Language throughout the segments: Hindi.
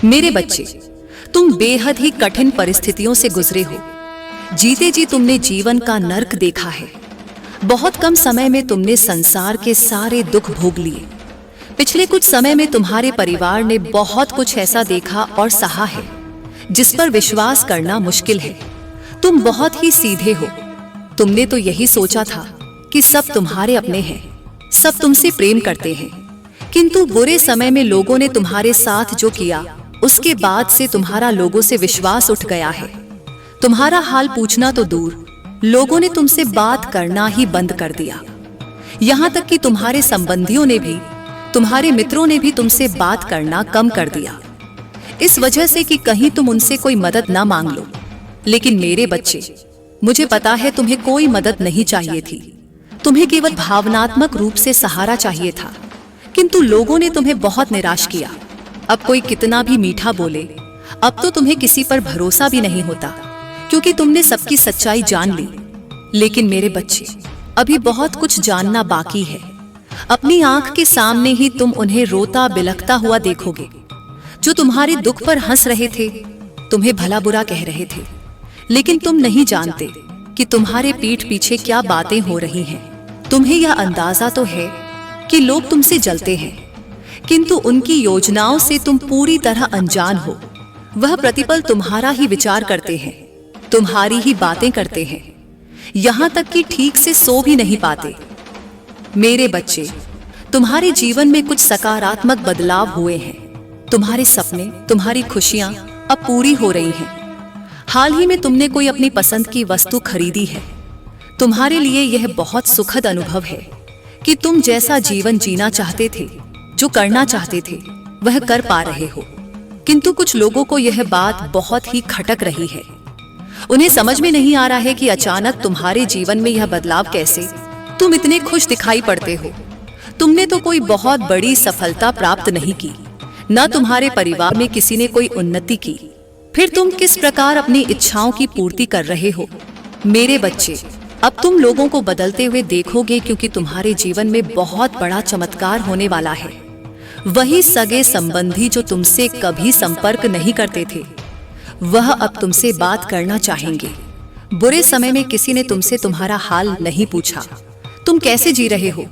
मेरे बच्चे, तुम बेहद ही कठिन परिस्थितियों से गुजरे हो। जीते जी तुमने जीवन का नर्क देखा है। बहुत कम समय में तुमने संसार के सारे दुख भोग लिए। पिछले कुछ समय में तुम्हारे परिवार ने बहुत कुछ ऐसा देखा और सहा है जिस पर विश्वास करना मुश्किल है। तुम बहुत ही सीधे हो। तुमने तो यही सोचा था कि सब तुम्हारे अपने हैं, सब तुमसे प्रेम करते हैं, किंतु बुरे समय में लोगों ने तुम्हारे साथ जो किया उसके बाद से तुम्हारा लोगों से विश्वास उठ गया है। तुम्हारा हाल पूछना तो दूर, लोगों ने तुमसे बात करना ही बंद कर दिया। यहां तक कि तुम्हारे संबंधियों ने भी, तुम्हारे मित्रों ने भी तुमसे बात करना कम कर दिया, इस वजह से कि कहीं तुम उनसे कोई मदद ना मांग लो। लेकिन मेरे बच्चे, मुझे पता है तुम्हें कोई मदद नहीं चाहिए थी। तुम्हें केवल भावनात्मक रूप से सहारा चाहिए था, किंतु लोगों ने तुम्हें बहुत निराश किया। अब कोई कितना भी मीठा बोले, अब तो तुम्हें किसी पर भरोसा भी नहीं होता, क्योंकि तुमने सबकी सच्चाई जान ली। लेकिन मेरे बच्चे, अभी बहुत कुछ जानना बाकी है। अपनी आंख के सामने ही तुम उन्हें रोता बिलखता हुआ देखोगे, जो तुम्हारे दुख पर हंस रहे थे, तुम्हें भला बुरा कह रहे थे। लेकिन तुम नहीं जानते कि तुम्हारे पीठ पीछे क्या बातें हो रही हैं। तुम्हें यह अंदाजा तो है कि लोग तुमसे जलते हैं, किंतु उनकी योजनाओं से तुम पूरी तरह अनजान हो। वह प्रतिपल तुम्हारा ही विचार करते हैं, तुम्हारी ही बातें करते हैं, यहां तक कि ठीक से सो भी नहीं पाते। मेरे बच्चे, तुम्हारे जीवन में कुछ सकारात्मक बदलाव हुए हैं। तुम्हारे सपने, तुम्हारी खुशियां अब पूरी हो रही हैं। हाल ही में तुमने कोई अपनी पसंद की वस्तु खरीदी है। तुम्हारे लिए यह बहुत सुखद अनुभव है कि तुम जैसा जीवन जीना चाहते थे, जो करना चाहते थे, वह कर पा रहे हो। किंतु कुछ लोगों को यह बात बहुत ही खटक रही है। उन्हें समझ में नहीं आ रहा है कि अचानक तुम्हारे जीवन में यह बदलाव कैसे। तुम इतने खुश दिखाई पड़ते हो। तुमने तो कोई बहुत बड़ी सफलता प्राप्त नहीं की, न तुम्हारे परिवार में किसी ने कोई उन्नति की। फिर तुम किस प्रकार अपनी इच्छाओं की पूर्ति कर रहे हो? मेरे बच्चे, अब तुम लोगों को बदलते हुए देखोगे, क्योंकि तुम्हारे जीवन में बहुत बड़ा चमत्कार होने वाला है। वही सगे संबंधी जो तुमसे कभी संपर्क नहीं करते थे, वह अब तुमसे बात करना चाहेंगे। बुरे समय में किसी ने तुमसे तुम्हारा हाल नहीं पूछा। तुम कैसे जी रहे हो,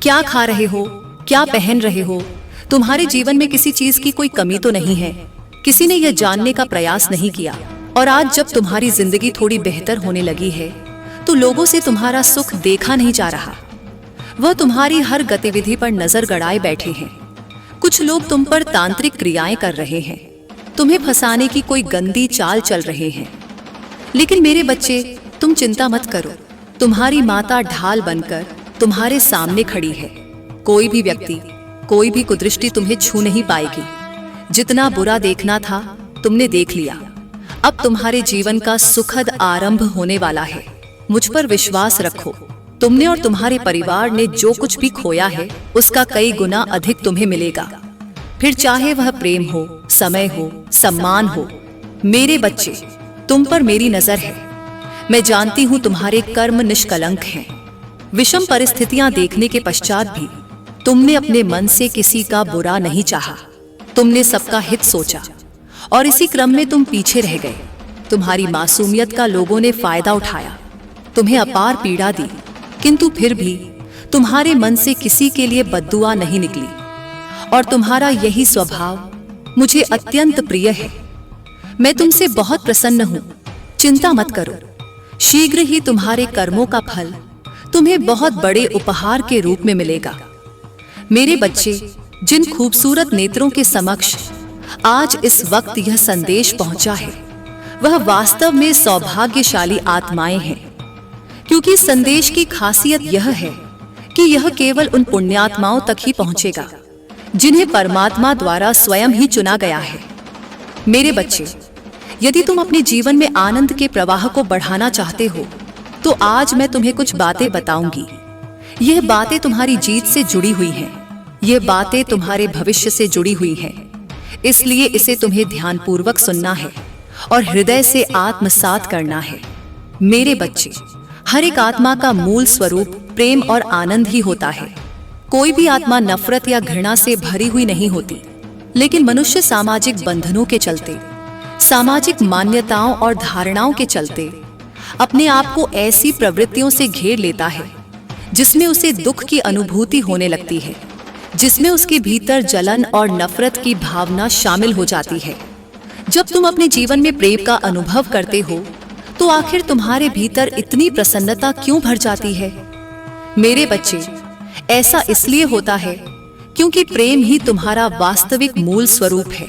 क्या खा रहे हो, क्या पहन रहे हो, तुम्हारे जीवन में किसी चीज की कोई कमी तो नहीं है। किसी ने यह जानने का प्रयास नहीं किया। और आज जब तुम्हारी जिंदगी थोड़ी बेहतर होने लगी है, तो लोगों से तुम्हारा सुख देखा नहीं जा रहा। वह तुम्हारी हर गतिविधि पर नजर गड़ाए बैठे हैं। कुछ लोग तुम पर तांत्रिक क्रियाएं कर रहे हैं, तुम्हें फंसाने की कोई गंदी चाल चल रहे हैं। लेकिन मेरे बच्चे, तुम चिंता मत करो। तुम्हारी माता ढाल बनकर तुम्हारे सामने खड़ी है। कोई भी व्यक्ति, कोई भी कुदृष्टि तुम्हें छू नहीं पाएगी। जितना बुरा देखना था, तुमने देख लिया। अब तुम्हारे जीवन का सुखद आरंभ होने वाला है। मुझ पर विश्वास रखो। तुमने और तुम्हारे परिवार ने जो कुछ भी खोया है, उसका कई गुना अधिक तुम्हें मिलेगा। फिर चाहे वह प्रेम हो, समय हो, सम्मान हो। मेरे बच्चे, तुम पर मेरी नजर है। मैं जानती हूं तुम्हारे कर्म निष्कलंक हैं। विषम परिस्थितियां देखने के पश्चात भी तुमने अपने मन से किसी का बुरा नहीं चाहा। तुमने सबका हित सोचा, और इसी क्रम में तुम पीछे रह गए। तुम्हारी मासूमियत का लोगों ने फायदा उठाया, तुम्हें अपार पीड़ा दी, किंतु फिर भी तुम्हारे मन से किसी के लिए बद्दुआ नहीं निकली। और तुम्हारा यही स्वभाव मुझे अत्यंत प्रिय है। मैं तुमसे बहुत प्रसन्न हूं। चिंता मत करो। शीघ्र ही तुम्हारे कर्मों का फल तुम्हें बहुत बड़े उपहार के रूप में मिलेगा। मेरे बच्चे, जिन खूबसूरत नेत्रों के समक्ष आज इस वक्त यह संदेश पहुंचा है, वह वास्तव में सौभाग्यशाली आत्माएं हैं। क्योंकि इस संदेश की खासियत यह है कि यह केवल उन पुण्यात्माओं तक ही पहुंचेगा जिन्हें परमात्मा द्वारा स्वयं ही चुना गया है। मेरे बच्चे, यदि तुम अपने जीवन में आनंद के प्रवाह को बढ़ाना चाहते हो, तो आज मैं तुम्हें कुछ बातें बताऊंगी। यह बातें तुम्हारी जीत से जुड़ी हुई हैं। यह बातें तुम्हारे भविष्य से जुड़ी हुई हैं। इसलिए इसे तुम्हें ध्यानपूर्वक सुनना है और हृदय से आत्मसात करना है। मेरे बच्चे, हर एक आत्मा का मूल स्वरूप प्रेम और आनंद ही होता है। कोई भी आत्मा नफरत या घृणा से भरी हुई नहीं होती। लेकिन मनुष्य सामाजिक बंधनों के चलते, सामाजिक मान्यताओं और धारणाओं के चलते अपने आप को ऐसी प्रवृत्तियों से घेर लेता है जिसमें उसे दुख की अनुभूति होने लगती है, जिसमें उसके भीतर जलन और नफरत की भावना शामिल हो जाती है। जब तुम अपने जीवन में प्रेम का अनुभव करते हो तो आखिर तुम्हारे भीतर इतनी प्रसन्नता क्यों भर जाती है? मेरे बच्चे, ऐसा इसलिए होता है क्योंकि प्रेम ही तुम्हारा वास्तविक मूल स्वरूप है।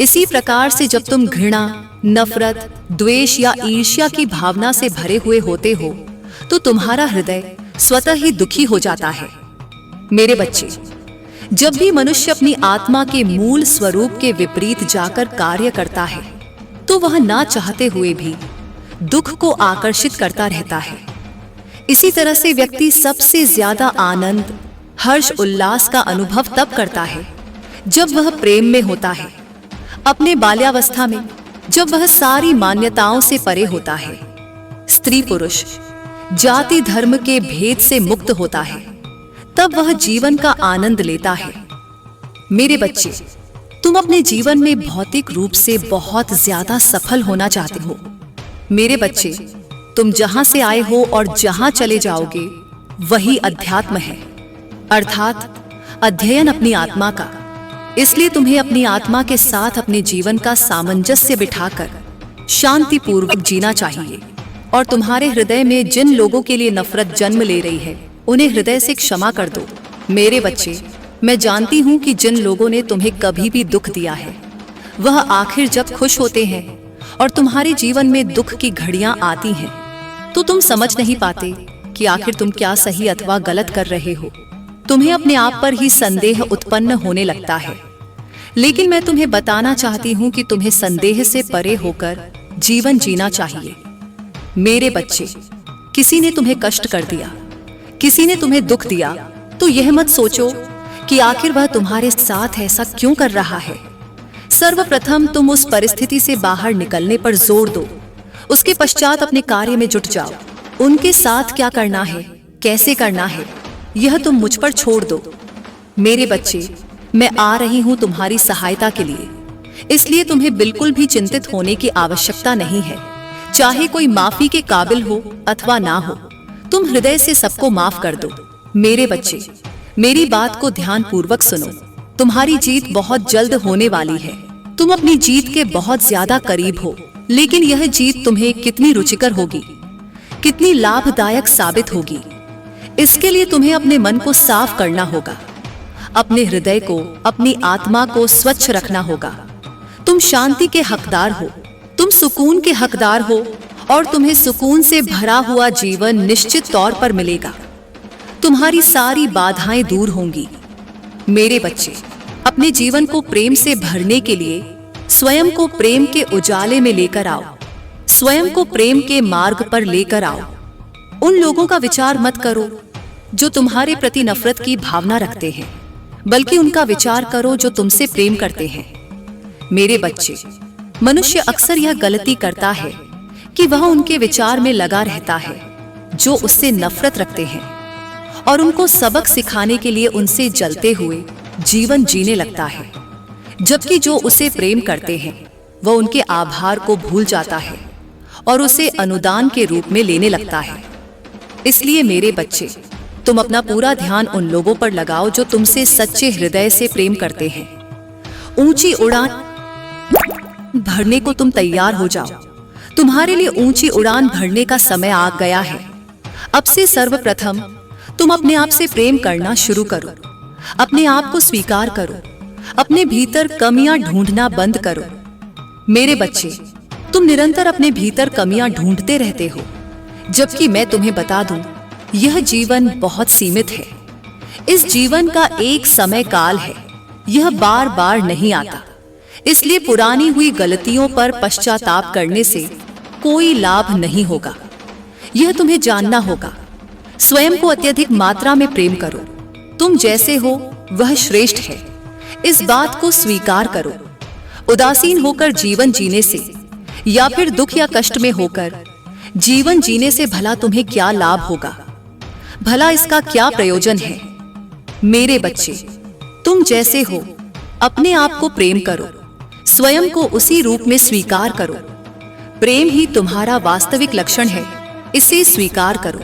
इसी प्रकार से जब तुम घृणा, नफरत, द्वेष या ईर्ष्या की भावना से भरे हुए होते हो तो तुम्हारा हृदय स्वतः ही दुखी हो जाता है। मेरे बच्चे, जब भी मनुष्य अपनी आत्मा के मूल स्वरूप के विपरीत जाकर कार्य करता है तो वह ना चाहते हुए भी दुख को आकर्षित करता रहता है। इसी तरह से व्यक्ति सबसे ज्यादा आनंद, हर्ष, उल्लास का अनुभव तब करता है जब वह प्रेम में होता है, अपने बाल्यावस्था में, जब वह सारी मान्यताओं से परे होता है, स्त्री पुरुष, जाति धर्म के भेद से मुक्त होता है, तब वह जीवन का आनंद लेता है। मेरे बच्चे, तुम अपने जीवन में भौतिक रूप से बहुत ज्यादा सफल होना चाहते हो। मेरे बच्चे, तुम जहां से आए हो और जहां चले जाओगे वही अध्यात्म है, अर्थात अध्ययन अपनी आत्मा का। इसलिए तुम्हें अपनी आत्मा के साथ अपने जीवन का सामंजस्य बिठाकर शांतिपूर्वक जीना चाहिए। और तुम्हारे हृदय में जिन लोगों के लिए नफरत जन्म ले रही है उन्हें हृदय से क्षमा कर दो। मेरे बच्चे, मैं जानती हूं कि जिन लोगों ने तुम्हें कभी भी दुख दिया है वह आखिर जब खुश होते हैं और तुम्हारे जीवन में दुख की घड़ियां आती हैं तो तुम समझ नहीं पाते कि आखिर तुम क्या सही अथवा गलत कर रहे हो। तुम्हें अपने आप पर ही संदेह उत्पन्न होने लगता है। लेकिन मैं तुम्हें बताना चाहती हूं कि तुम्हें संदेह से परे होकर जीवन जीना चाहिए। मेरे बच्चे, किसी ने तुम्हें कष्ट कर दिया, किसी ने तुम्हें दुख दिया तो यह मत सोचो कि आखिर वह तुम्हारे साथ ऐसा क्यों कर रहा है। सर्वप्रथम तुम उस परिस्थिति से बाहर निकलने पर जोर दो। उसके पश्चात अपने कार्य में जुट जाओ। उनके साथ क्या करना है, कैसे करना है, यह तुम मुझ पर छोड़ दो। मेरे बच्चे, मैं आ रही हूं तुम्हारी सहायता के लिए, इसलिए तुम्हें बिल्कुल भी चिंतित होने की आवश्यकता नहीं है। चाहे कोई माफी के काबिल हो अथवा ना हो, तुम हृदय से सबको माफ कर दो। मेरे बच्चे, मेरी बात को ध्यान पूर्वक सुनो। तुम्हारी जीत बहुत जल्द होने वाली है। तुम अपनी जीत के बहुत ज्यादा करीब हो, लेकिन यह जीत तुम्हें कितनी रुचिकर होगी, कितनी लाभदायक साबित होगी, इसके लिए तुम्हें अपने मन को साफ करना होगा, अपने हृदय को, अपनी आत्मा को स्वच्छ रखना होगा। तुम शांति के हकदार हो, तुम सुकून के हकदार हो और तुम्हें सुकून से भरा हुआ जीवन निश्चित तौर पर मिलेगा। तुम्हारी सारी बाधाएं दूर होंगी। मेरे बच्चे, अपने जीवन को प्रेम से भरने के लिए स्वयं को प्रेम के उजाले में लेकर आओ, स्वयं को प्रेम के मार्ग पर लेकर आओ। उन लोगों का विचार मत करो जो तुम्हारे प्रति नफरत की भावना रखते हैं, बल्कि उनका विचार करो जो तुमसे प्रेम करते हैं। मेरे बच्चे, मनुष्य अक्सर यह गलती करता है कि वह उनके विचार में लगा रहता है जो उससे नफरत रखते हैं और उनको सबक सिखाने के लिए उनसे जलते हुए जीवन जीने लगता है, जबकि जो उसे प्रेम करते हैं वह उनके आभार को भूल जाता है और उसे अनुदान के रूप में लेने लगता है। इसलिए मेरे बच्चे, तुम अपना पूरा ध्यान उन लोगों पर लगाओ जो तुमसे सच्चे हृदय से प्रेम करते हैं। ऊंची उड़ान भरने को तुम तैयार हो जाओ। तुम्हारे लिए ऊंची उड़ान भरने का समय आ गया है। अब से सर्वप्रथम तुम अपने आप से प्रेम करना शुरू करो, अपने आप को स्वीकार करो, अपने भीतर कमियां ढूंढना बंद करो। मेरे बच्चे, तुम निरंतर अपने भीतर कमियां ढूंढते रहते हो, जबकि मैं तुम्हें बता दूं, यह जीवन बहुत सीमित है। इस जीवन का एक समय काल है, यह बार बार नहीं आता। इसलिए पुरानी हुई गलतियों पर पश्चाताप करने से कोई लाभ नहीं होगा। यह तुम्हें जानना होगा। स्वयं को अत्यधिक मात्रा में प्रेम करो। तुम जैसे हो वह श्रेष्ठ है, इस बात को स्वीकार करो। उदासीन होकर जीवन जीने से या फिर दुख या कष्ट में होकर जीवन जीने से भला तुम्हें क्या लाभ होगा, भला इसका क्या प्रयोजन है। मेरे बच्चे, तुम जैसे हो अपने आप को प्रेम करो, स्वयं को उसी रूप में स्वीकार करो। प्रेम ही तुम्हारा वास्तविक लक्षण है, इसे स्वीकार करो।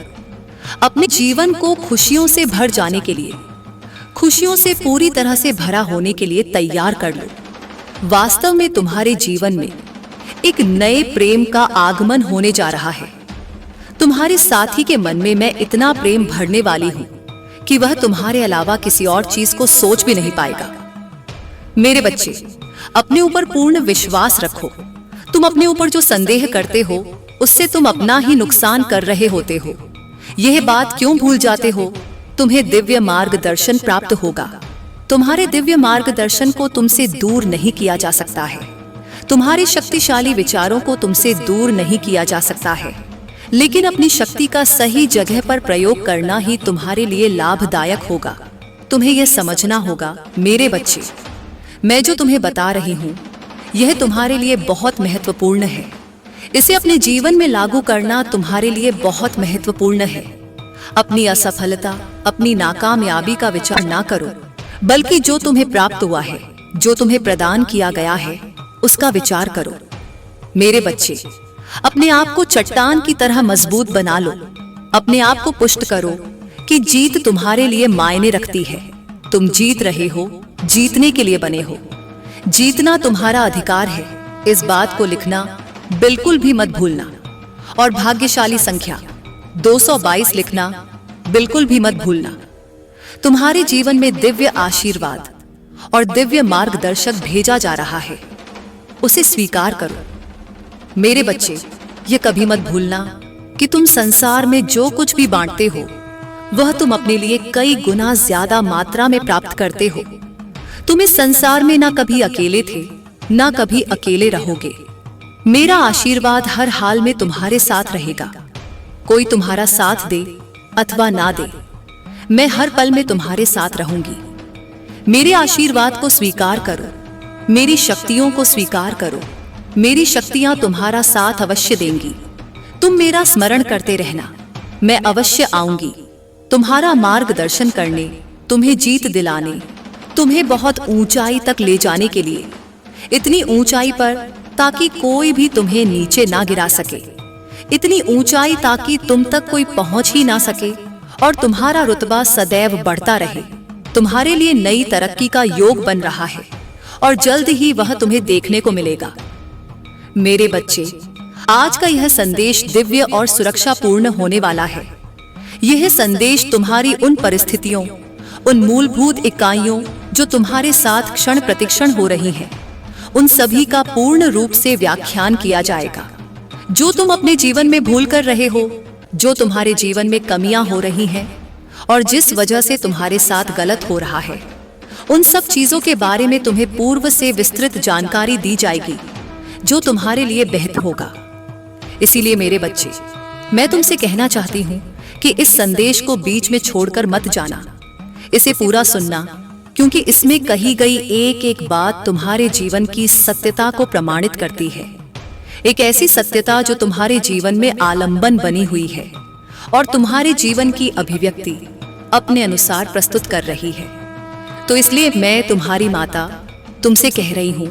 अपने जीवन को खुशियों से भर जाने के लिए, खुशियों से पूरी तरह से भरा होने के लिए तैयार कर लो। वास्तव में तुम्हारे जीवन में एक नए प्रेम का आगमन होने जा रहा है। तुम्हारे साथी के मन में मैं इतना प्रेम भरने वाली हूं कि वह तुम्हारे अलावा किसी और चीज को सोच भी नहीं पाएगा। मेरे बच्चे, अपने ऊपर पूर्ण विश्वास रखो। तुम अपने ऊपर जो संदेह करते हो उससे तुम अपना ही नुकसान कर रहे होते हो। यह बात क्यों भूल जाते हो? तुम्हें दिव्य मार्गदर्शन प्राप्त होगा। तुम्हारे दिव्य मार्गदर्शन को तुमसे दूर नहीं किया जा सकता है। तुम्हारे शक्तिशाली विचारों को तुमसे दूर नहीं किया जा सकता है, लेकिन अपनी शक्ति का सही जगह पर प्रयोग करना ही तुम्हारे लिए लाभदायक होगा। तुम्हें यह समझना होगा मेरे बच्चे, मैं जो तुम्हें बता रही हूं यह तुम्हारे लिए बहुत महत्वपूर्ण है। इसे अपने जीवन में लागू करना तुम्हारे लिए बहुत महत्वपूर्ण है। अपनी असफलता, अपनी नाकामयाबी का विचार ना करो, बल्कि जो तुम्हें प्राप्त हुआ है, जो तुम्हें प्रदान किया गया है, उसका विचार करो। मेरे बच्चे, अपने आप को चट्टान की तरह मजबूत बना लो। अपने आप को पुष्ट करो कि जीत तुम्हारे लिए मायने रखती है। तुम जीत रहे हो, जीतने के लिए बने हो। जीतना तुम्हारा अधिकार है, इस बात को लिखना बिल्कुल भी मत भूलना। और भाग्यशाली संख्या 222 लिखना बिल्कुल भी मत भूलना। तुम्हारे जीवन में दिव्य आशीर्वाद और दिव्य मार्गदर्शक भेजा जा रहा है, उसे स्वीकार करो। मेरे बच्चे, ये कभी मत भूलना कि तुम संसार में जो कुछ भी बांटते हो वह तुम अपने लिए कई गुना ज्यादा मात्रा में प्राप्त करते हो। तुम इस संसार में ना कभी अकेले थे, ना कभी अकेले रहोगे। मेरा आशीर्वाद हर हाल में तुम्हारे साथ रहेगा। कोई तुम्हारा साथ दे अथवा ना दे, मैं हर पल में तुम्हारे साथ रहूंगी। मेरे आशीर्वाद को स्वीकार करो, मेरी शक्तियों को स्वीकार करो। मेरी शक्तियां तुम्हारा साथ अवश्य देंगी। तुम मेरा स्मरण करते रहना, मैं अवश्य आऊंगी तुम्हारा मार्गदर्शन करने, तुम्हें जीत दिलाने, तुम्हें बहुत ऊंचाई तक ले जाने के लिए। इतनी ऊंचाई पर ताकि कोई भी तुम्हें नीचे ना गिरा सके, इतनी ऊंचाई ताकि तुम तक कोई पहुंच ही ना सके और तुम्हारा रुतबा सदैव बढ़ता रहे। तुम्हारे लिए नई तरक्की का योग बन रहा है और जल्द ही वह तुम्हें देखने को मिलेगा। मेरे बच्चे, आज का यह संदेश दिव्य और सुरक्षापूर्ण होने वाला है। यह संदेश तुम्हारी उन परिस्थितियों, उन मूलभूत इकाइयों जो तुम्हारे साथ क्षण प्रतिक्षण हो रही हैं, उन सभी का पूर्ण रूप से व्याख्यान किया जाएगा। जो तुम अपने जीवन में भूल कर रहे हो, जो तुम्हारे जीवन में कमियां हो रही हैं और जिस वजह से तुम्हारे साथ गलत हो रहा है, उन सब चीजों के बारे में तुम्हें पूर्व से विस्तृत जानकारी दी जाएगी जो तुम्हारे लिए बेहतर होगा। इसीलिए मेरे बच्चे, मैं तुमसे कहना चाहती हूँ कि इस संदेश को बीच में छोड़कर मत जाना। इसे पूरा सुनना, क्योंकि इसमें कही गई एक एक बात तुम्हारे जीवन की सत्यता को प्रमाणित करती है। एक ऐसी सत्यता जो तुम्हारे जीवन में आलंबन बनी हुई है और तुम्हारे जीवन की अभिव्यक्ति अपने अनुसार प्रस्तुत कर रही है। तो इसलिए मैं तुम्हारी माता तुमसे कह रही हूँ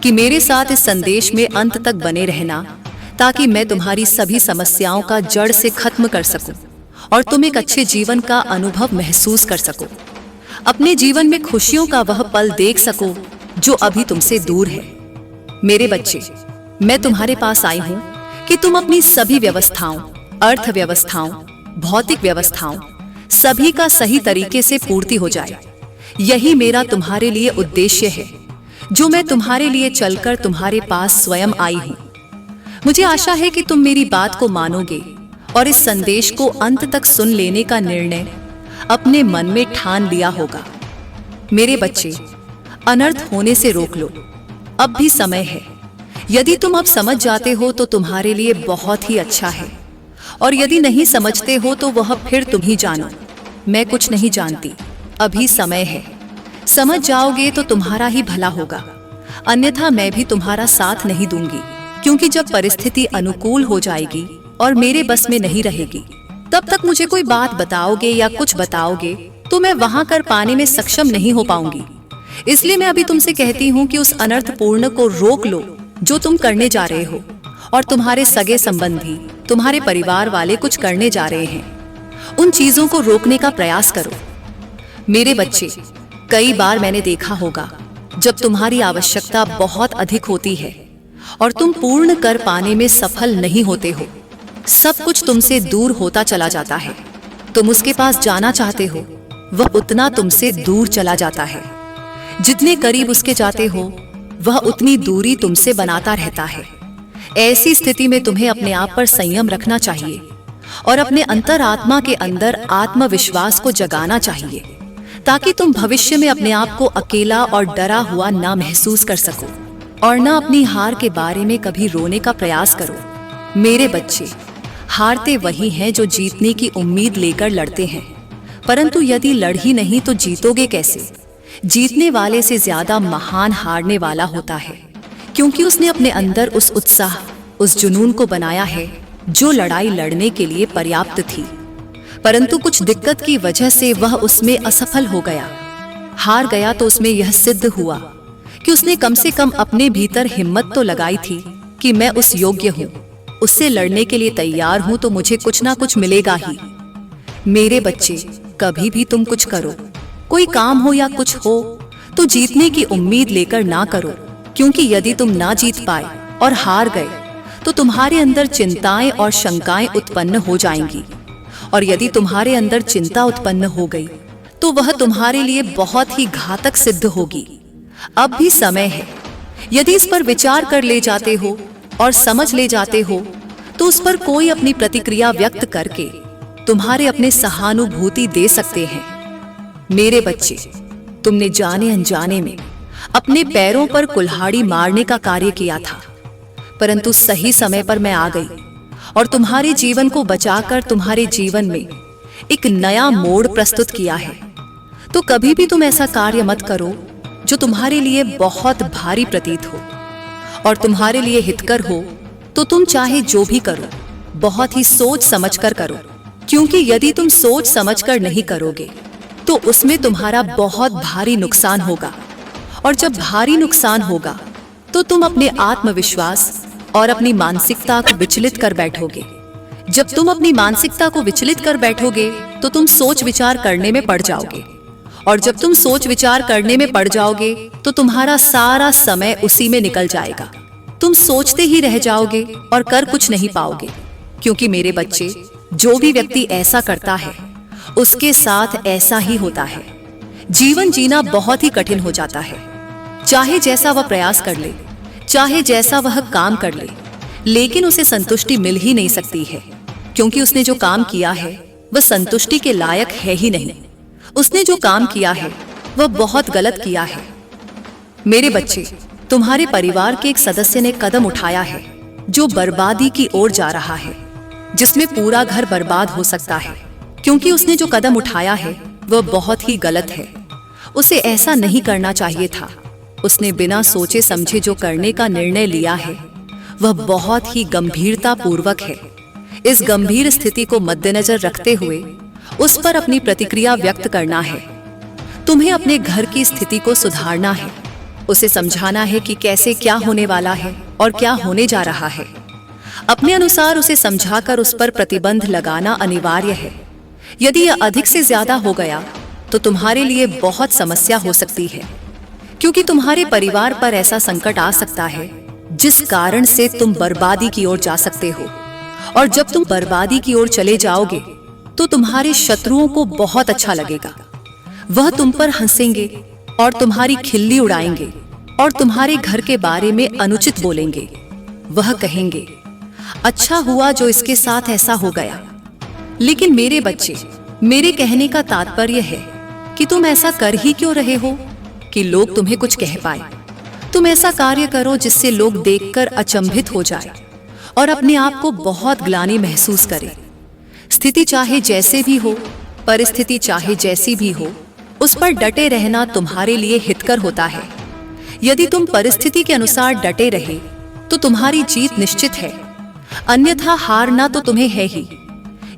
कि मेरे साथ इस संदेश में अंत तक बने रहना, ताकि मैं तुम्हारी सभी समस्याओं का जड़ से खत्म कर सकूं और तुम एक अच्छे जीवन का अनुभव महसूस कर सको। अपने जीवन में खुशियों का वह पल देख सको जो अभी तुमसे दूर है। मेरे बच्चे, मैं तुम्हारे पास आई हूं कि तुम अपनी सभी व्यवस्थाओं, अर्थव्यवस्थाओं, भौतिक व्यवस्थाओं, सभी का सही तरीके से पूर्ति हो जाए। यही मेरा तुम्हारे लिए उद्देश्य है, जो मैं तुम्हारे लिए चलकर तुम्हारे पास स्वयं आई हूं। मुझे आशा है कि तुम मेरी बात को मानोगे और इस संदेश को अंत तक सुन लेने का निर्णय अपने मन में ठान लिया होगा। मेरे बच्चे, अनर्थ होने से रोक लो, अब भी समय है। यदि तुम अब समझ जाते हो तो तुम्हारे लिए बहुत ही अच्छा है, और यदि नहीं समझते हो तो वह फिर तुम ही जानो। मैं कुछ नहीं जानती, अभी समय है। समझ जाओगे तो तुम्हारा ही भला होगा, अन्यथा मैं भी तुम्हारा साथ नहीं दूंगी, क्योंकि जब परिस्थिति अनुकूल हो जाएगी और मेरे बस में नहीं रहेगी, तब तक मुझे कोई बात बताओगे या कुछ बताओगे तो मैं वहां कर पाने में सक्षम नहीं हो पाऊंगी। इसलिए मैं अभी तुमसे कहती हूँ कि उस अनर्थपूर्ण को रोक लो जो तुम करने जा रहे हो, और तुम्हारे सगे संबंधी, तुम्हारे परिवार वाले कुछ करने जा रहे हैं, उन चीजों को रोकने का प्रयास करो। मेरे बच्चे, कई बार मैंने देखा होगा जब तुम्हारी आवश्यकता बहुत अधिक होती है और तुम पूर्ण कर पाने में सफल नहीं होते हो, सब कुछ तुमसे दूर होता चला जाता है, तुम उसके पास जाना चाहते हो, वह उतना तुमसे दूर चला जाता है। जितने करीब उसके जाते हो वह उतनी दूरी तुमसे बनाता रहता है। ऐसी स्थिति में तुम्हें अपने आप पर संयम रखना चाहिए और अपने अंतरात्मा के अंदर आत्मविश्वास को जगाना चाहिए, ताकि तुम भविष्य में अपने आप को अकेला और डरा हुआ ना महसूस कर सको और ना अपनी हार के बारे में कभी रोने का प्रयास करो। मेरे बच्चे, हारते वही हैं जो जीतने की उम्मीद लेकर लड़ते हैं, परंतु यदि लड़ ही नहीं तो जीतोगे कैसे? जीतने वाले से ज्यादा महान हारने वाला होता है, क्योंकि उसने अपने अंदर उस उत्साह, उस जुनून को बनाया है जो लड़ाई लड़ने के लिए पर्याप्त थी, परंतु कुछ दिक्कत की वजह से वह उसमें असफल हो गया। हार गया तो उसमें यह सिद्ध हुआ कि उसने कम से कम अपने भीतर हिम्मत तो लगाई थी कि मैं उस योग्य हूँ, उससे लड़ने के लिए तैयार हूँ, तो मुझे कुछ ना कुछ मिलेगा ही। मेरे बच्चे, कभी भी तुम कुछ करो, कोई काम हो या कुछ हो, तो जीतने की उम्मीद लेकर ना करो, क्योंकि यदि तुम ना जीत पाए और हार गए तो तुम्हारे अंदर चिंताएं और शंकाएं उत्पन्न हो जाएंगी, और यदि तुम्हारे अंदर चिंता उत्पन्न हो गई तो वह तुम्हारे लिए बहुत ही घातक सिद्ध होगी। अब भी समय है, यदि इस पर विचार कर ले जाते हो और समझ ले जाते हो तो उस पर कोई अपनी प्रतिक्रिया व्यक्त करके तुम्हारे अपने सहानुभूति दे सकते हैं। मेरे बच्चे, तुमने जाने अनजाने में अपने पैरों पर कुल्हाड़ी मारने का कार्य किया था, परंतु सही समय पर मैं आ गई और तुम्हारे जीवन को बचाकर तुम्हारे जीवन में एक नया मोड़ प्रस्तुत किया है। तो कभी भी तुम ऐसा कार्य मत करो जो तुम्हारे लिए बहुत भारी प्रतीत हो और तुम्हारे लिए हितकर हो, तो तुम चाहे जो भी करो बहुत ही सोच समझकर करो, क्योंकि यदि तुम सोच समझकर नहीं करोगे तो उसमें तुम्हारा बहुत भारी नुकसान होगा, और जब भारी नुकसान होगा तो तुम अपने आत्मविश्वास और अपनी मानसिकता को विचलित कर बैठोगे। जब तुम अपनी मानसिकता को विचलित कर बैठोगे तो तुम सोच विचार करने में पड़ जाओगे, और जब तुम सोच विचार करने में पड़ जाओगे तो तुम्हारा सारा समय उसी में निकल जाएगा। तुम सोचते ही रह जाओगे और कर कुछ नहीं पाओगे, क्योंकि मेरे बच्चे, जो भी व्यक्ति ऐसा करता है उसके साथ ऐसा ही होता है। जीवन जीना बहुत ही कठिन हो जाता है, चाहे जैसा वह प्रयास कर ले, चाहे जैसा वह काम कर ले, लेकिन उसे संतुष्टि मिल ही नहीं सकती है, क्योंकि उसने जो काम किया है वह संतुष्टि के लायक है ही नहीं। उसने जो काम किया है वह बहुत गलत किया है। मेरे बच्चे, तुम्हारे परिवार के एक सदस्य ने कदम उठाया है जो बर्बादी की ओर जा रहा है, जिसमें पूरा घर बर्बाद हो सकता है, क्योंकि उसने जो कदम उठाया है वह बहुत ही गलत है। उसे ऐसा नहीं करना चाहिए था। उसने बिना सोचे समझे जो करने का निर्णय लिया है वह बहुत ही गंभीरता पूर्वक है। इस गंभीर स्थिति को मद्देनजर रखते हुए उस पर अपनी प्रतिक्रिया व्यक्त करना है। तुम्हें अपने घर की स्थिति को सुधारना है, उसे समझाना है कि कैसे क्या होने वाला है और क्या होने जा रहा है। अपने अनुसार उसे समझाकर उस पर प्रतिबंध लगाना अनिवार्य है। यदि यह अधिक से ज्यादा हो गया तो तुम्हारे लिए बहुत समस्या हो सकती है, क्योंकि तुम्हारे परिवार पर ऐसा संकट आ सकता है जिस कारण से तुम बर्बादी की ओर जा सकते हो। और जब तुम बर्बादी की ओर चले जाओगे तो तुम्हारे शत्रुओं को बहुत अच्छा लगेगा। वह तुम पर हंसेंगे और तुम्हारी खिल्ली उड़ाएंगे और तुम्हारे घर के बारे में अनुचित बोलेंगे। वह कहेंगे, अच्छा हुआ जो इसके साथ ऐसा हो गया। लेकिन मेरे बच्चे, मेरे कहने का तात्पर्य है कि तुम ऐसा कर ही क्यों रहे हो कि लोग तुम्हें कुछ कह पाए। तुम ऐसा कार्य करो जिससे लोग देखकर अचंभित हो जाए और अपने आप को बहुत ग्लानि महसूस करें। स्थिति चाहे जैसे भी हो, परिस्थिति चाहे जैसी भी हो, उस पर डटे रहना तुम्हारे लिए हितकर होता है। यदि तुम परिस्थिति के अनुसार डटे रहे तो तुम्हारी जीत निश्चित है, अन्यथा हारना तो तुम्हें है ही।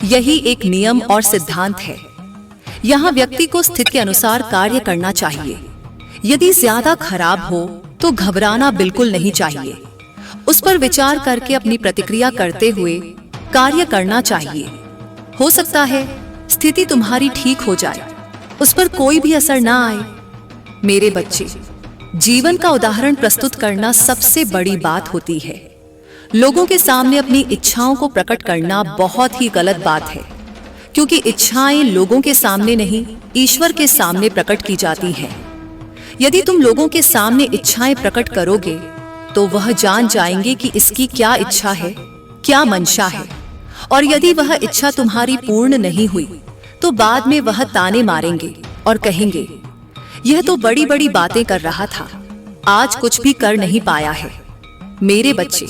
यही एक नियम और सिद्धांत है। यहाँ व्यक्ति को स्थिति के अनुसार कार्य करना चाहिए। यदि ज्यादा खराब हो तो घबराना बिल्कुल नहीं चाहिए। उस पर विचार करके अपनी प्रतिक्रिया करते हुए कार्य करना चाहिए। हो सकता है स्थिति तुम्हारी ठीक हो जाए, उस पर कोई भी असर ना आए। मेरे बच्चे, जीवन का उदाहरण प्रस्तुत करना सबसे बड़ी बात होती है। लोगों के सामने अपनी इच्छाओं को प्रकट करना बहुत ही गलत बात है, क्योंकि इच्छाएं लोगों के सामने नहीं, ईश्वर के सामने प्रकट की जाती हैं। यदि तुम लोगों के सामने इच्छाएं प्रकट करोगे तो वह जान जाएंगे कि इसकी क्या इच्छा है, क्या मंशा है, और यदि वह इच्छा तुम्हारी पूर्ण नहीं हुई तो बाद में वह ताने मारेंगे और कहेंगे, यह तो बड़ी बड़ी बातें कर रहा था, आज कुछ भी कर नहीं पाया है। मेरे बच्चे,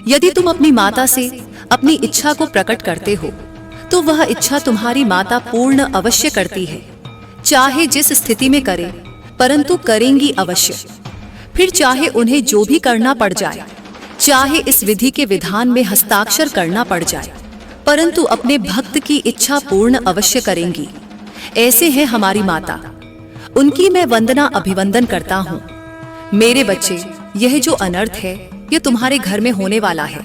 यदि तुम अपनी माता से अपनी इच्छा को प्रकट करते हो तो वह इच्छा तुम्हारी माता पूर्ण अवश्य करती है, चाहे जिस स्थिति में करे, परंतु करेंगी अवश्य। फिर चाहे उन्हें जो भी करना पड़ जाए, चाहे इस विधि के विधान में हस्ताक्षर करना पड़ जाए, परंतु अपने भक्त की इच्छा पूर्ण अवश्य करेंगी। ऐसे हैं हमारी माता, उनकी मैं वंदना अभिवंदन करता हूँ। मेरे बच्चे, यह जो अनर्थ है यह तुम्हारे घर में होने वाला है,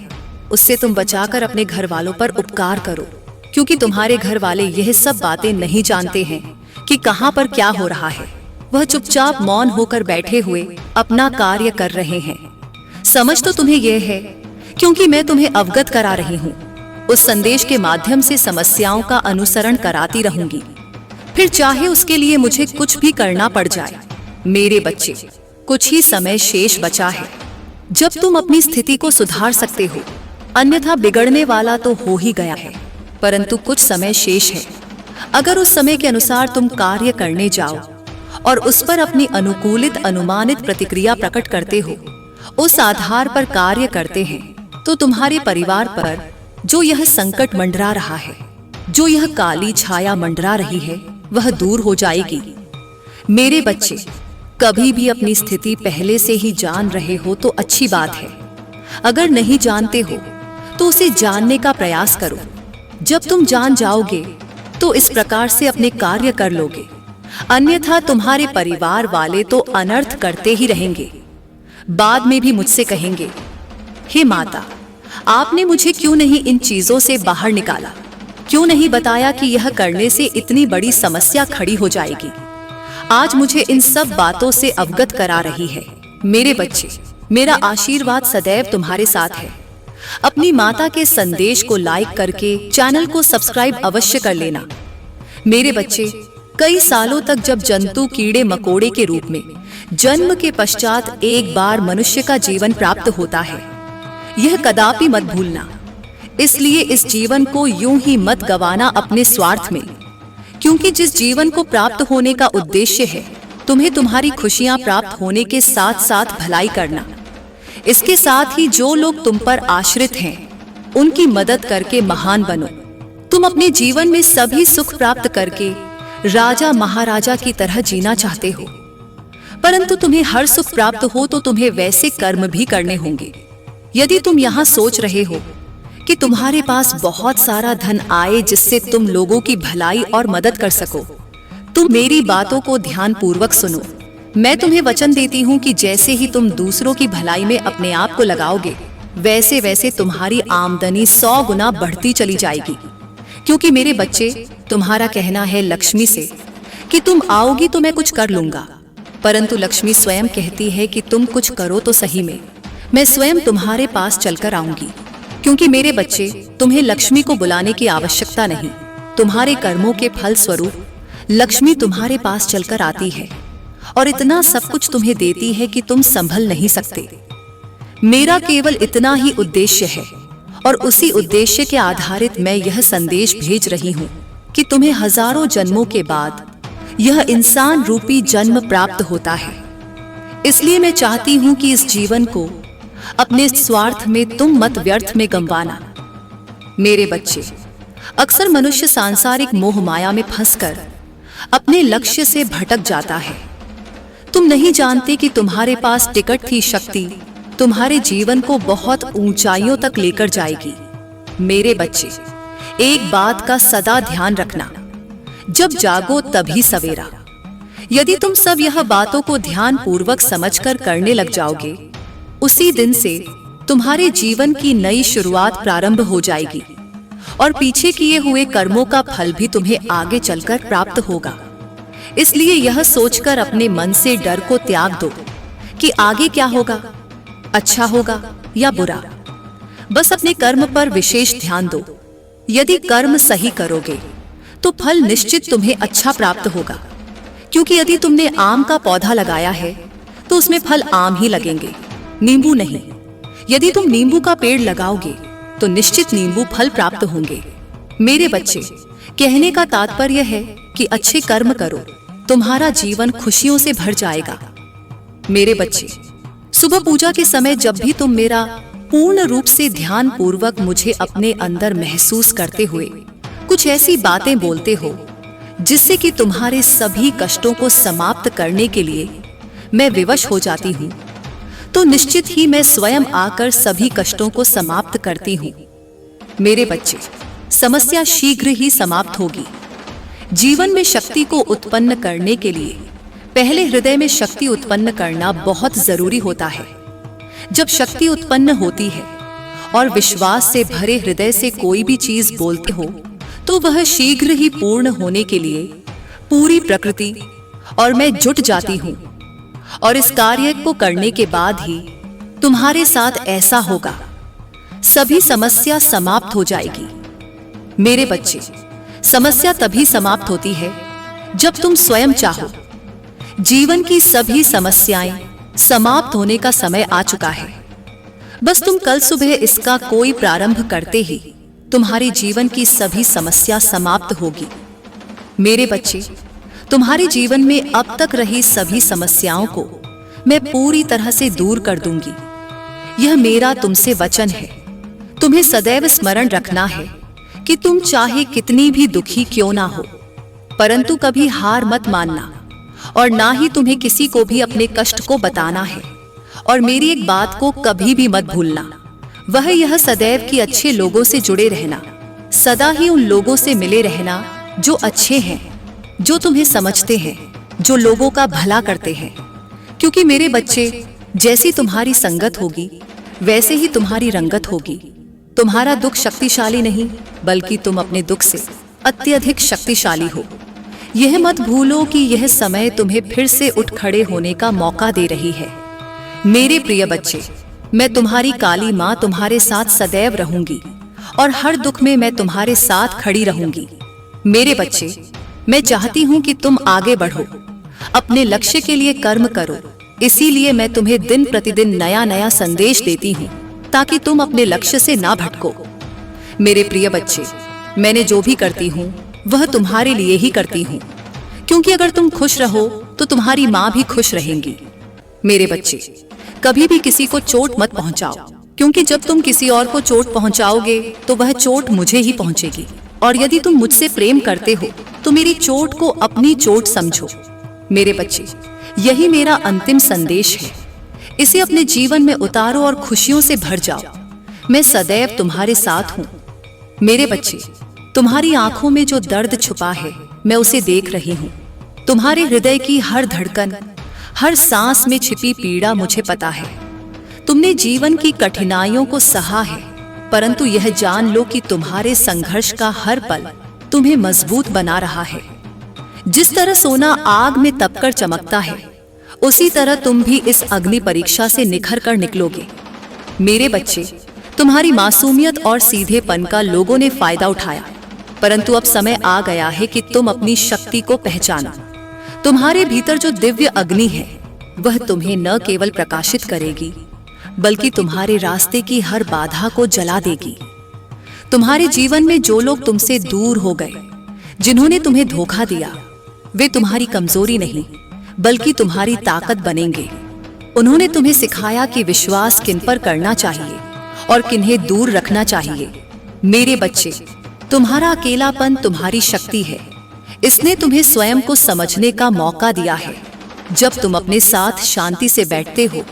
उससे तुम बचाकर अपने घर वालों पर उपकार करो, क्योंकि तुम्हारे घर वाले यह सब बातें नहीं जानते हैं कि कहाँ पर क्या हो रहा है। वह चुपचाप मौन होकर बैठे हुए अपना कार्य कर रहे हैं। समझ तो तुम्हें यह है, क्योंकि मैं तुम्हें अवगत करा रही हूँ। उस संदेश के माध्यम से समस्याओं का अनुसरण कराती रहूंगी, फिर चाहे उसके लिए मुझे कुछ भी करना पड़ जाए। मेरे बच्चे, कुछ ही समय शेष बचा है जब तुम अपनी स्थिति को सुधार सकते हो, अन्यथा बिगड़ने वाला तो हो ही गया है, परंतु कुछ समय शेष है। अगर उस समय के अनुसार तुम कार्य करने जाओ और उस पर अपनी अनुकूलित अनुमानित प्रतिक्रिया प्रकट करते हो, उस आधार पर कार्य करते हैं, तो तुम्हारे परिवार पर जो यह संकट मंडरा रहा है, जो यह काली छाया मंडरा रही है, वह दूर हो जाएगी। मेरे बच्चे, कभी भी अपनी स्थिति पहले से ही जान रहे हो तो अच्छी बात है। अगर नहीं जानते हो तो उसे जानने का प्रयास करो। जब तुम जान जाओगे तो इस प्रकार से अपने कार्य कर लोगे, अन्यथा तुम्हारे परिवार वाले तो अनर्थ करते ही रहेंगे। बाद में भी मुझसे कहेंगे, हे माता, आपने मुझे क्यों नहीं इन चीजों से बाहर निकाला, क्यों नहीं बताया कि यह करने से इतनी बड़ी समस्या खड़ी हो जाएगी। आज मुझे इन सब बातों से अवगत करा रही है। मेरे बच्चे, मेरा आशीर्वाद सदैव तुम्हारे साथ है। अपनी माता के संदेश को लाइक करके चैनल को सब्सक्राइब अवश्य कर लेना। मेरे बच्चे, कई सालों तक जब जंतु कीड़े मकोड़े के रूप में जन्म के पश्चात एक बार मनुष्य का जीवन प्राप्त होता है, यह कदापि मत भूलना। इसलिए इस जीवन को यूं ही मत गंवाना अपने स्वार्थ में, क्योंकि जिस जीवन को प्राप्त होने का उद्देश्य है तुम्हें तुम्हारी खुशियां प्राप्त होने के साथ साथ भलाई करना। इसके साथ ही जो लोग तुम पर आश्रित हैं, उनकी मदद करके महान बनो। तुम अपने जीवन में सभी सुख प्राप्त करके राजा महाराजा की तरह जीना चाहते हो, परंतु तुम्हें हर सुख प्राप्त हो तो तुम्हें वैसे कर्म भी करने होंगे। यदि तुम यहाँ सोच रहे हो कि तुम्हारे पास बहुत सारा धन आए जिससे तुम लोगों की भलाई और मदद कर सको, तुम मेरी बातों को ध्यान पूर्वक सुनो। मैं तुम्हें वचन देती हूँ कि जैसे ही तुम दूसरों की भलाई में अपने आप को लगाओगे, वैसे वैसे तुम्हारी आमदनी 100 गुना बढ़ती चली जाएगी। क्योंकि मेरे बच्चे, तुम्हारा कहना है लक्ष्मी से कि तुम आओगी तो मैं कुछ कर लूंगा, परंतु लक्ष्मी स्वयं कहती है कि तुम कुछ करो तो सही में, मैं स्वयं तुम्हारे पास चलकर आऊंगी। क्योंकि मेरे बच्चे, तुम्हें लक्ष्मी को बुलाने की आवश्यकता नहीं, तुम्हारे कर्मों के फल स्वरूप लक्ष्मी तुम्हारे पास चलकर आती है और इतना सब कुछ तुम्हें देती है कि तुम संभल नहीं सकते। मेरा केवल इतना ही उद्देश्य है और उसी उद्देश्य के आधारित मैं यह संदेश भेज रही हूँ कि तुम्हें हजारों जन्मों के बाद यह इंसान रूपी जन्म प्राप्त होता है। इसलिए मैं चाहती हूँ कि इस जीवन को अपने स्वार्थ में तुम मत व्यर्थ में गंवाना। मेरे बच्चे, अक्सर मनुष्य सांसारिक मोह माया में फंसकर अपने लक्ष्य से भटक जाता है। तुम नहीं जानते कि तुम्हारे पास टिकट थी शक्ति तुम्हारे जीवन को बहुत ऊंचाइयों तक लेकर जाएगी। मेरे बच्चे, एक बात का सदा ध्यान रखना, जब जागो तभी सवेरा। यदि तुम सब यह बातों को ध्यान पूर्वक समझकर करने लग जाओगे, उसी दिन से तुम्हारे जीवन की नई शुरुआत प्रारंभ हो जाएगी और पीछे किए हुए कर्मों का फल भी तुम्हें आगे चलकर प्राप्त होगा। इसलिए यह सोचकर अपने मन से डर को त्याग दो कि आगे क्या होगा, अच्छा होगा या बुरा। बस अपने कर्म पर विशेष ध्यान दो। यदि कर्म सही करोगे तो फल निश्चित तुम्हें अच्छा प्राप्त होगा, क्योंकि यदि तुमने आम का पौधा लगाया है तो उसमें फल आम ही लगेंगे, नींबू नहीं। यदि तुम नींबू का पेड़ लगाओगे तो निश्चित नींबू फल प्राप्त होंगे। मेरे बच्चे, कहने का तात्पर्य है कि अच्छे कर्म करो, तुम्हारा जीवन खुशियों से भर जाएगा। मेरे बच्चे, सुबह पूजा के समय जब भी तुम मेरा पूर्ण रूप से ध्यान पूर्वक मुझे अपने अंदर महसूस करते हुए कुछ ऐसी बातें बोलते हो जिससे कि तुम्हारे सभी कष्टों को समाप्त करने के लिए मैं विवश हो जाती हूँ, तो निश्चित ही मैं स्वयं आकर सभी कष्टों को समाप्त करती हूँ। मेरे बच्चे, समस्या शीघ्र ही समाप्त होगी। जीवन में शक्ति को उत्पन्न करने के लिए पहले हृदय में शक्ति उत्पन्न करना बहुत जरूरी होता है। जब शक्ति उत्पन्न होती है और विश्वास से भरे हृदय से कोई भी चीज बोलते हो तो वह शीघ्र ही पूर्ण होने के लिए पूरी प्रकृति और मैं जुट जाती हूँ, और इस कार्य को करने के बाद ही तुम्हारे साथ ऐसा होगा, सभी समस्या समाप्त हो जाएगी। मेरे बच्चे, समस्या तभी समाप्त होती है जब तुम स्वयं चाहो। जीवन की सभी समस्याएं समाप्त होने का समय आ चुका है। बस तुम कल सुबह इसका कोई प्रारंभ करते ही तुम्हारे जीवन की सभी समस्या समाप्त होगी। मेरे बच्चे, तुम्हारे जीवन में अब तक रही सभी समस्याओं को मैं पूरी तरह से दूर कर दूंगी। यह मेरा तुमसे वचन है। तुम्हें सदैव स्मरण रखना है कि तुम चाहे कितनी भी दुखी क्यों ना हो, परंतु कभी हार मत मानना, और ना ही तुम्हें किसी को भी अपने कष्ट को बताना है। और मेरी एक बात को कभी भी मत भूलना, वह यह सदैव कि अच्छे लोगों से जुड़े रहना, सदा ही उन लोगों से मिले रहना जो अच्छे हैं, जो तुम्हें समझते हैं, जो लोगों का भला करते हैं। क्योंकि मेरे बच्चे, जैसी तुम्हारी संगत होगी वैसे ही तुम्हारी रंगत होगी। तुम्हारा दुख शक्तिशाली नहीं, बल्कि तुम अपने दुख से अत्यधिक शक्तिशाली हो। यह मत भूलो कि यह समय तुम्हें फिर से उठ खड़े होने का मौका दे रही है। मेरे प्रिय बच्चे, मैं तुम्हारी काली माँ तुम्हारे साथ सदैव रहूंगी और हर दुख में मैं तुम्हारे साथ खड़ी रहूंगी। मेरे बच्चे, मैं चाहती हूँ कि तुम आगे बढ़ो, अपने लक्ष्य के लिए कर्म करो। इसीलिए मैं तुम्हें दिन प्रतिदिन नया नया संदेश देती हूँ ताकि तुम अपने लक्ष्य से ना भटको। मेरे प्रिय बच्चे, मैंने जो भी करती हूँ वह तुम्हारे लिए ही करती हूँ, क्योंकि अगर तुम खुश रहो तो तुम्हारी माँ भी खुश रहेंगी। मेरे बच्चे, कभी भी किसी को चोट मत पहुँचाओ, क्योंकि जब तुम किसी और को चोट पहुँचाओगे तो वह चोट मुझे ही पहुँचेगी। और यदि तुम मुझसे प्रेम करते हो तो मेरी चोट को अपनी चोट समझो। मेरे बच्चे, यही मेरा अंतिम संदेश है। इसे अपने जीवन में उतारो और खुशियों से भर जाओ। मैं सदैव तुम्हारे साथ हूँ। मेरे बच्चे, तुम्हारी आंखों में जो दर्द छुपा है मैं उसे देख रही हूँ। तुम्हारे हृदय की हर धड़कन, हर सांस में छिपी पीड़ा मुझे पता है। तुमने जीवन की कठिनाइयों को सहा है, परंतु यह जान लो कि तुम्हारे संघर्ष का हर पल तुम्हें मजबूत बना रहा है। जिस तरह सोना आग में तपकर चमकता है, उसी तरह तुम भी इस अग्नि परीक्षा से निखर कर निकलोगे। मेरे बच्चे, तुम्हारी मासूमियत और सीधेपन का लोगों ने फायदा उठाया, परंतु अब समय आ गया है कि तुम अपनी शक्ति को पहचानो। तुम्हारे भीतर जो दिव्य अग्नि है वह तुम्हें न केवल प्रकाशित करेगी, बल्कि तुम्हारे रास्ते की हर बाधा को जला देगी। तुम्हारे जीवन में जो लोग तुमसे दूर हो गए, जिन्होंने तुम्हें धोखा दिया, वे तुम्हारी कमजोरी नहीं बल्कि तुम्हारी ताकत बनेंगे। उन्होंने तुम्हें सिखाया कि विश्वास किन पर करना चाहिए और किन्हें दूर रखना चाहिए। मेरे बच्चे, तुम्हारा अकेलापन तुम्हारी शक्ति है। इसने तुम्हें स्वयं को समझने का मौका दिया है। जब तुम अपने साथ शांति से बैठते हो,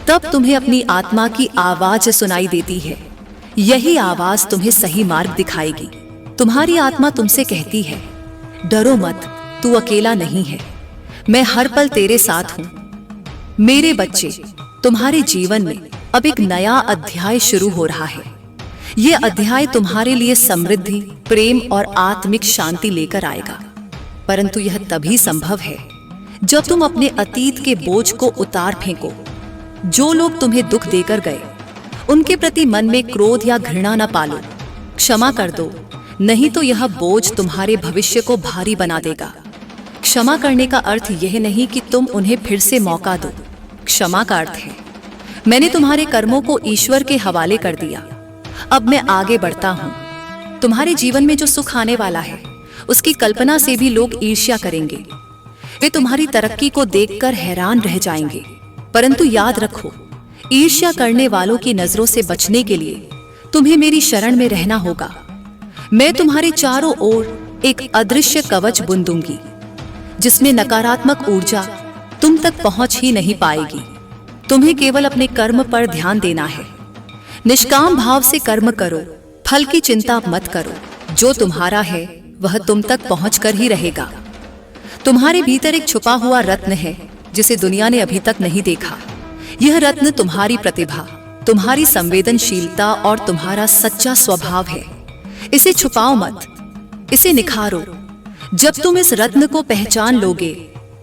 तब तुम्हें अपनी आत्मा की आवाज सुनाई देती है। यही आवाज तुम्हें सही मार्ग दिखाएगी। तुम्हारी आत्मा तुमसे कहती है, डरो मत, तू अकेला नहीं है। मैं हर पल तेरे साथ हूं। मेरे बच्चे, तुम्हारे जीवन में अब एक नया अध्याय शुरू हो रहा है। यह अध्याय तुम्हारे लिए समृद्धि, प्रेम और आत्मिक शांति लेकर आएगा। परंतु यह तभी संभव है जब तुम अपने अतीत के बोझ को उतार फेंको। जो लोग तुम्हें दुख देकर गए, उनके प्रति मन में क्रोध या घृणा न पालो। क्षमा कर दो, नहीं तो यह बोझ तुम्हारे भविष्य को भारी बना देगा। क्षमा करने का अर्थ यह नहीं कि तुम उन्हें फिर से मौका दो। क्षमा का अर्थ है, मैंने तुम्हारे कर्मों को ईश्वर के हवाले कर दिया, अब मैं आगे बढ़ता हूं। तुम्हारे जीवन में जो सुख आने वाला है, उसकी कल्पना से भी लोग ईर्ष्या करेंगे। वे तुम्हारी तरक्की को देखकर हैरान रह जाएंगे। परंतु याद रखो, ईर्ष्या करने वालों की नजरों से बचने के लिए तुम्हें मेरी शरण में रहना होगा। मैं तुम्हारे चारों ओर एक अदृश्य कवच बुन दूंगी, जिसमें नकारात्मक ऊर्जा तुम तक पहुंच ही नहीं पाएगी। तुम्हें केवल अपने कर्म पर ध्यान देना है। निष्काम भाव से कर्म करो, फल की चिंता मत करो। जो तुम्हारा है वह तुम तक पहुंचकर ही रहेगा। तुम्हारे भीतर एक छुपा हुआ रत्न है जिसे दुनिया ने अभी तक नहीं देखा। यह रत्न तुम्हारी प्रतिभा, तुम्हारी संवेदनशीलता और तुम्हारा सच्चा स्वभाव है। इसे छुपाओ मत, इसे निखारो। जब तुम इस रत्न को पहचान लोगे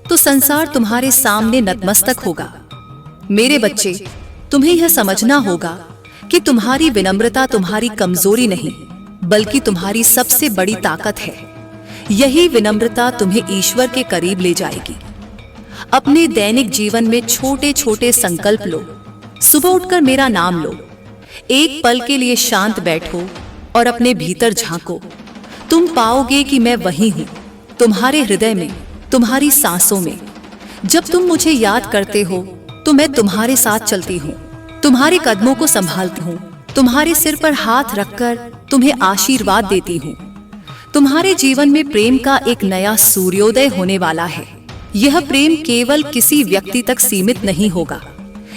तो संसार तुम्हारे सामने नतमस्तक होगा। मेरे बच्चे, तुम्हें यह समझना होगा कि तुम्हारी विनम्रता तुम्हारी कमजोरी नहीं, बल्कि तुम्हारी सबसे बड़ी ताकत है। यही विनम्रता तुम्हें ईश्वर के करीब ले जाएगी। अपने दैनिक जीवन में छोटे छोटे संकल्प लो। सुबह उठकर मेरा नाम लो। एक पल के लिए शांत बैठो और अपने भीतर झांको। तुम पाओगे कि मैं वही हूं, तुम्हारे हृदय में, तुम्हारी सांसों में। जब तुम मुझे याद करते हो तो मैं तुम्हारे साथ चलती हूँ, तुम्हारे कदमों को संभालती हूँ, तुम्हारे सिर पर हाथ रखकर तुम्हें आशीर्वाद देती हूँ। तुम्हारे जीवन में प्रेम का एक नया सूर्योदय होने वाला है। यह प्रेम केवल किसी व्यक्ति तक सीमित नहीं होगा।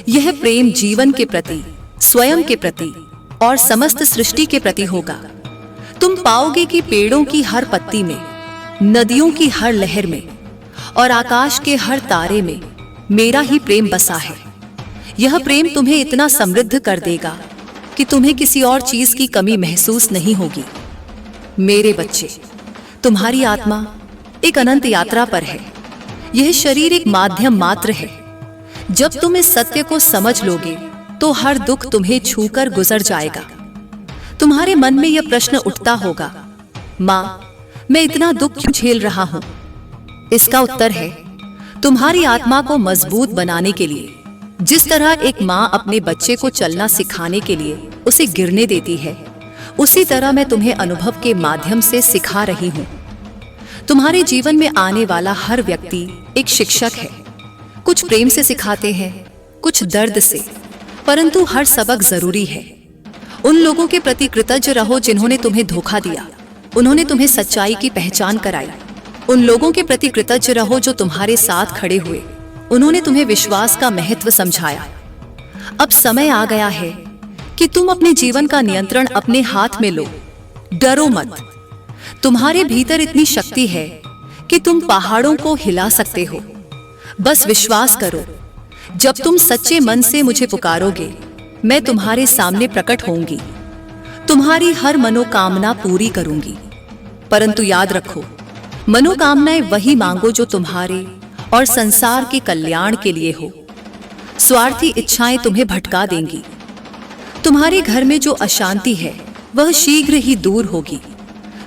यह प्रेम जीवन के प्रति, स्वयं के प्रति और समस्त सृष्टि के प्रति होगा। तुम पाओगे कि पेड़ों की हर पत्ती में, नदियों की हर लहर में और आकाश के हर तारे में मेरा ही प्रेम बसा है। यह प्रेम तुम्हें इतना समृद्ध कर देगा कि तुम्हें किसी और चीज की कमी महसूस नहीं होगी। मेरे बच्चे, तुम्हारी आत्मा एक अनंत यात्रा पर है। यह शरीर एक माध्यम मात्र है। जब तुम इस सत्य को समझ लोगे तो हर दुख तुम्हें छूकर गुजर जाएगा। तुम्हारे मन में यह प्रश्न उठता होगा, माँ, मैं इतना दुख क्यों झेल रहा हूं? इसका उत्तर है, तुम्हारी आत्मा को मजबूत बनाने के लिए। जिस तरह एक माँ अपने बच्चे को चलना सिखाने के लिए उसे गिरने देती है, उसी तरह मैं तुम्हें अनुभव के माध्यम से सिखा रही हूँ। तुम्हारे जीवन में आने वाला हर व्यक्ति एक शिक्षक है। कुछ प्रेम से सिखाते हैं, कुछ दर्द से, परंतु हर सबक जरूरी है। उन लोगों के प्रति कृतज्ञ रहो जिन्होंने तुम्हें धोखा दिया, उन्होंने तुम्हें सच्चाई की पहचान कराई। उन लोगों के प्रति कृतज्ञ रहो जो तुम्हारे साथ खड़े हुए, उन्होंने तुम्हें विश्वास का महत्व समझाया। अब समय आ गया है कि तुम अपने जीवन का नियंत्रण अपने हाथ में लो। डरो मत। तुम्हारे भीतर इतनी शक्ति है कि तुम पहाड़ों को हिला सकते हो। बस विश्वास करो। जब तुम सच्चे मन से मुझे पुकारोगे, मैं तुम्हारे सामने प्रकट होंगी, तुम्हारी हर मनोकामना पूरी करूंगी। परंतु याद रखो, मनोकामनाएं वही मांगो जो तुम्हारे और संसार के कल्याण के लिए हो। स्वार्थी इच्छाएं तुम्हें भटका देंगी। तुम्हारे घर में जो अशांति है वह शीघ्र ही दूर होगी।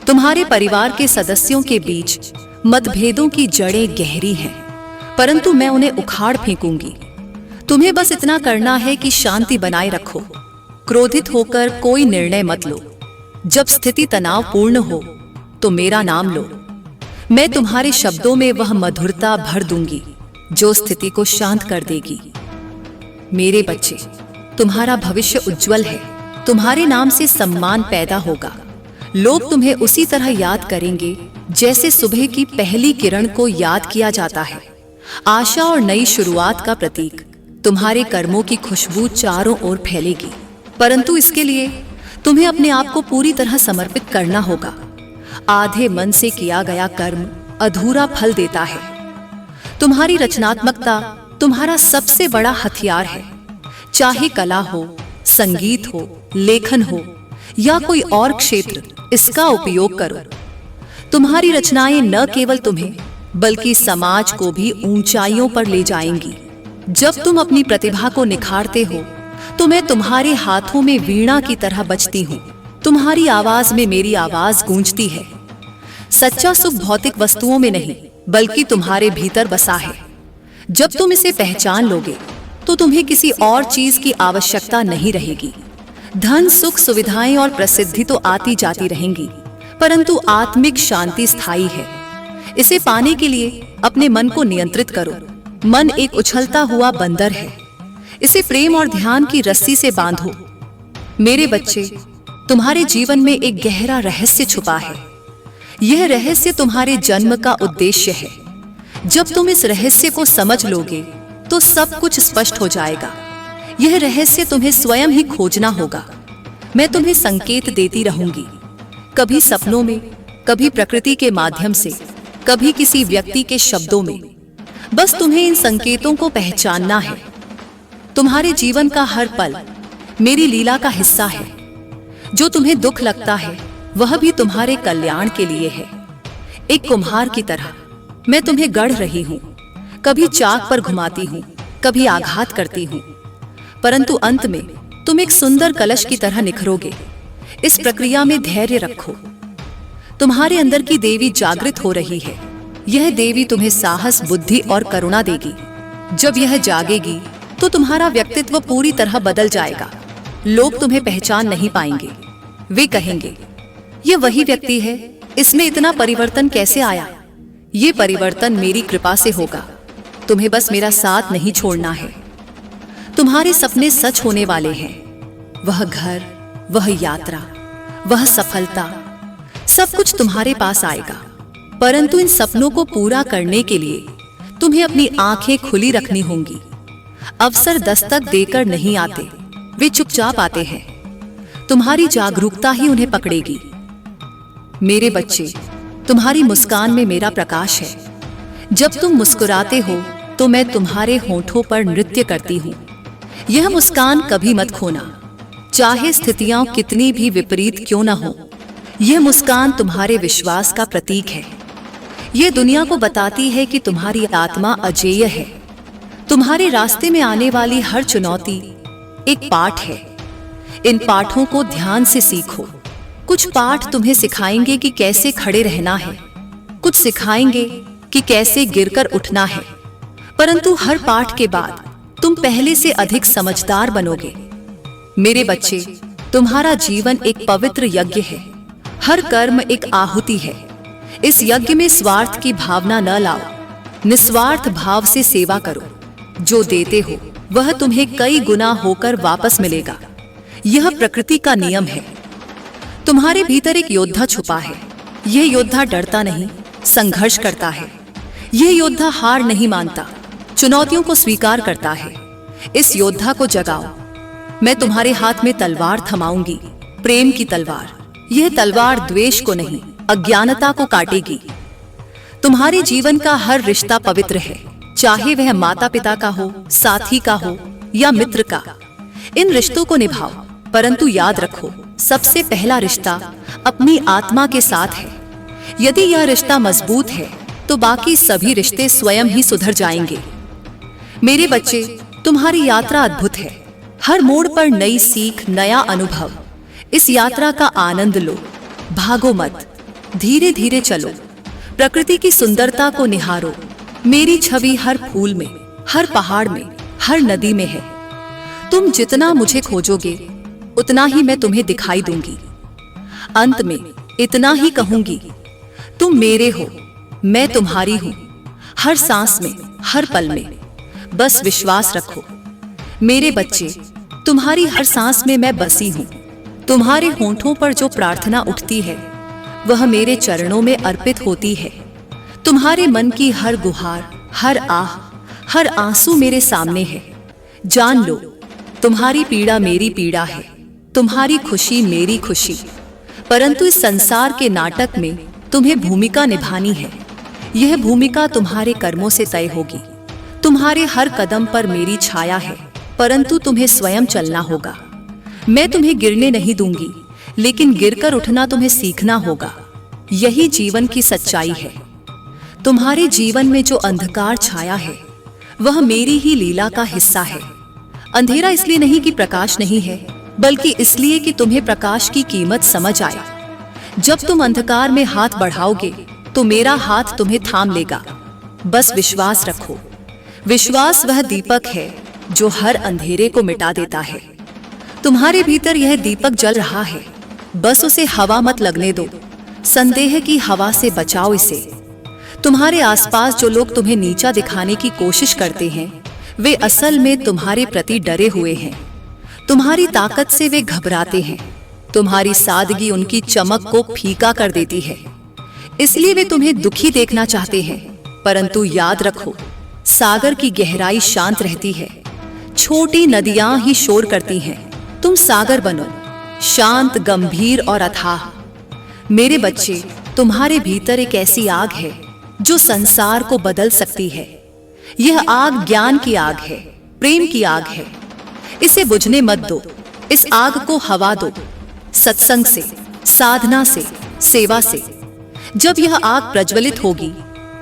तुम्हारे परिवार के सदस्यों के बीच मतभेदों की जड़ें गहरी हैं, परंतु मैं उन्हें उखाड़ फेंकूंगी। तुम्हें बस इतना करना है कि शांति बनाए रखो। क्रोधित होकर कोई निर्णय मत लो। जब स्थिति तनावपूर्ण हो तो मेरा नाम लो। मैं तुम्हारे शब्दों में वह मधुरता भर दूंगी जो स्थिति को शांत कर देगी। मेरे बच्चे, तुम्हारा भविष्य उज्जवल है। तुम्हारे नाम से सम्मान पैदा होगा। लोग तुम्हें उसी तरह याद करेंगे जैसे सुबह की पहली किरण को याद किया जाता है। आशा और नई शुरुआत का प्रतीक। तुम्हारे कर्मों की खुशबू चारों ओर फैलेगी, परंतु इसके लिए तुम्हें अपने आप को पूरी तरह समर्पित करना होगा। आधे मन से किया गया कर्म अधूरा फल देता है। तुम्हारी रचनात्मकता तुम्हारा सबसे बड़ा हथियार है। चाहे कला हो, संगीत हो, लेखन हो या कोई और क्षेत्र, इसका उपयोग करो। तुम्हारी रचनाएं न केवल तुम्हें बल्कि समाज को भी ऊंचाइयों पर ले जाएंगी। जब तुम अपनी प्रतिभा को निखारते हो तो मैं तुम्हारे हाथों में वीणा की तरह बजती हूँ। तुम्हारी आवाज में मेरी आवाज गूंजती है। सच्चा सुख भौतिक वस्तुओं में नहीं बल्कि तुम्हारे भीतर बसा है। जब तुम इसे पहचान लोगे तो तुम्हें किसी और चीज की आवश्यकता नहीं रहेगी। धन, सुख, सुविधाएं और प्रसिद्धि तो आती जाती रहेंगी, परंतु आत्मिक शांति स्थायी है। इसे पाने के लिए अपने मन को नियंत्रित करो। मन एक उछलता हुआ बंदर है, इसे प्रेम और ध्यान की रस्सी से बांधो। मेरे बच्चे, तुम्हारे जीवन में एक गहरा रहस्य छुपा है। यह रहस्य तुम्हारे जन्म का उद्देश्य है। जब तुम इस रहस्य को समझ लोगे तो सब कुछ स्पष्ट हो जाएगा। यह रहस्य तुम्हें स्वयं ही खोजना होगा। मैं तुम्हें संकेत देती रहूंगी, कभी सपनों में, कभी प्रकृति के माध्यम से, कभी किसी व्यक्ति के शब्दों में। बस तुम्हें इन संकेतों को पहचानना है। तुम्हारे जीवन का हर पल मेरी लीला का हिस्सा है। जो तुम्हें दुख लगता है वह भी तुम्हारे कल्याण के लिए है। एक कुम्हार की तरह मैं तुम्हें गढ़ रही हूँ। कभी चाक पर घुमाती हूँ, कभी आघात करती हूँ, परंतु अंत में तुम एक सुंदर कलश की तरह निखरोगे। इस प्रक्रिया में धैर्य रखो। तुम्हारे अंदर की देवी जागृत हो रही है। यह देवी तुम्हें साहस, बुद्धि और करुणा देगी। जब यह जागेगी तो तुम्हारा व्यक्तित्व पूरी तरह बदल जाएगा। लोग तुम्हें पहचान नहीं पाएंगे। वे कहेंगे, यह वही व्यक्ति है, इसमें इतना परिवर्तन कैसे आया? ये परिवर्तन मेरी कृपा से होगा। तुम्हें बस मेरा साथ नहीं छोड़ना है। तुम्हारे सपने सच होने वाले हैं। वह घर, वह यात्रा, वह सफलता, सब कुछ तुम्हारे पास आएगा। परंतु इन सपनों को पूरा करने के लिए तुम्हें अपनी आंखें खुली रखनी होंगी। अवसर दस्तक देकर नहीं आते, वे चुपचाप आते हैं। तुम्हारी जागरूकता ही उन्हें पकड़ेगी। मेरे बच्चे, तुम्हारी मुस्कान में मेरा प्रकाश है। जब तुम मुस्कुराते हो तो मैं तुम्हारे होठों पर नृत्य करती हूँ। यह मुस्कान कभी मत खोना, चाहे स्थितियां कितनी भी विपरीत क्यों न हो। यह मुस्कान तुम्हारे विश्वास का प्रतीक है। यह दुनिया को बताती है कि तुम्हारी आत्मा अजेय है। तुम्हारे रास्ते में आने वाली हर चुनौती एक पाठ है। इन पाठों को ध्यान से सीखो। कुछ पाठ तुम्हें सिखाएंगे कि कैसे खड़े रहना है, कुछ सिखाएंगे कि कैसे गिरकर उठना है, परंतु हर पाठ के बाद तुम पहले से अधिक समझदार बनोगे। मेरे बच्चे, तुम्हारा जीवन एक पवित्र यज्ञ है। हर कर्म एक आहुति है। इस यज्ञ में स्वार्थ की भावना न लाओ, निस्वार्थ भाव से सेवा करो। जो देते हो वह तुम्हें कई गुना होकर वापस मिलेगा। यह प्रकृति का नियम है। तुम्हारे भीतर एक योद्धा छुपा है। यह योद्धा डरता नहीं, संघर्ष करता है। यह योद्धा हार नहीं मानता, चुनौतियों को स्वीकार करता है। इस योद्धा को जगाओ। मैं तुम्हारे हाथ में तलवार थमाऊंगी, प्रेम की तलवार। यह तलवार द्वेष को नहीं, अज्ञानता को काटेगी। तुम्हारे जीवन का हर रिश्ता पवित्र है, चाहे वह माता पिता का हो, साथी का हो या मित्र का। इन रिश्तों को निभाओ, परंतु याद रखो, सबसे पहला रिश्ता अपनी आत्मा के साथ है। यदि यह रिश्ता मजबूत है तो बाकी सभी रिश्ते स्वयं ही सुधर जाएंगे। मेरे बच्चे, तुम्हारी यात्रा अद्भुत है। हर मोड़ पर नई सीख, नया अनुभव। इस यात्रा का आनंद लो। भागो मत, धीरे धीरे चलो। प्रकृति की सुंदरता को निहारो। मेरी छवि हर फूल में, हर पहाड़ में, हर नदी में है। तुम जितना मुझे खोजोगे उतना ही मैं तुम्हें दिखाई दूंगी। अंत में इतना ही कहूंगी, तुम मेरे हो, मैं तुम्हारी हूं। हर सांस में, हर पल में। बस विश्वास रखो। मेरे बच्चे, तुम्हारी हर सांस में मैं बसी हूं। तुम्हारे होंठों पर जो प्रार्थना उठती है वह मेरे चरणों में अर्पित होती है। तुम्हारे मन की हर गुहार, हर आह, हर आंसू मेरे सामने है। जान लो, तुम्हारी पीड़ा मेरी पीड़ा है, तुम्हारी खुशी मेरी खुशी। परंतु इस संसार के नाटक में तुम्हें भूमिका निभानी है। यह भूमिका तुम्हारे कर्मों से तय होगी। तुम्हारे हर कदम पर मेरी छाया है, परंतु तुम्हें स्वयं चलना होगा। मैं तुम्हें गिरने नहीं दूंगी, लेकिन गिरकर उठना तुम्हें सीखना होगा। यही जीवन की सच्चाई है। तुम्हारे जीवन में जो अंधकार छाया है, वह मेरी ही लीला का हिस्सा है। अंधेरा इसलिए नहीं कि प्रकाश नहीं है, बल्कि इसलिए कि तुम्हें प्रकाश की कीमत समझ आए। जब तुम अंधकार में हाथ बढ़ाओगे, तो मेरा हाथ तुम्हें थाम लेगा। बस विश्वास रखो। विश्वास वह दीपक है जो हर अंधेरे को मिटा देता है। तुम्हारे भीतर यह दीपक जल रहा है, बस उसे हवा मत लगने दो। संदेह की हवा से बचाओ इसे। तुम्हारे आसपास जो लोग तुम्हें नीचा दिखाने की कोशिश करते हैं, वे असल में तुम्हारे प्रति डरे हुए हैं। तुम्हारी ताकत से वे घबराते हैं। तुम्हारी सादगी उनकी चमक को फीका कर देती है, इसलिए वे तुम्हें दुखी देखना चाहते हैं। परंतु याद रखो, सागर की गहराई शांत रहती है। छोटी नदियां ही शोर करती हैं। तुम सागर बनो, शांत, गंभीर और अथाह। मेरे बच्चे, तुम्हारे भीतर एक ऐसी आग है जो संसार को बदल सकती है। यह आग ज्ञान की आग है, प्रेम की आग है। इसे बुझने मत दो। इस आग को हवा दो, सत्संग से, साधना से, सेवा से। जब यह आग प्रज्वलित होगी,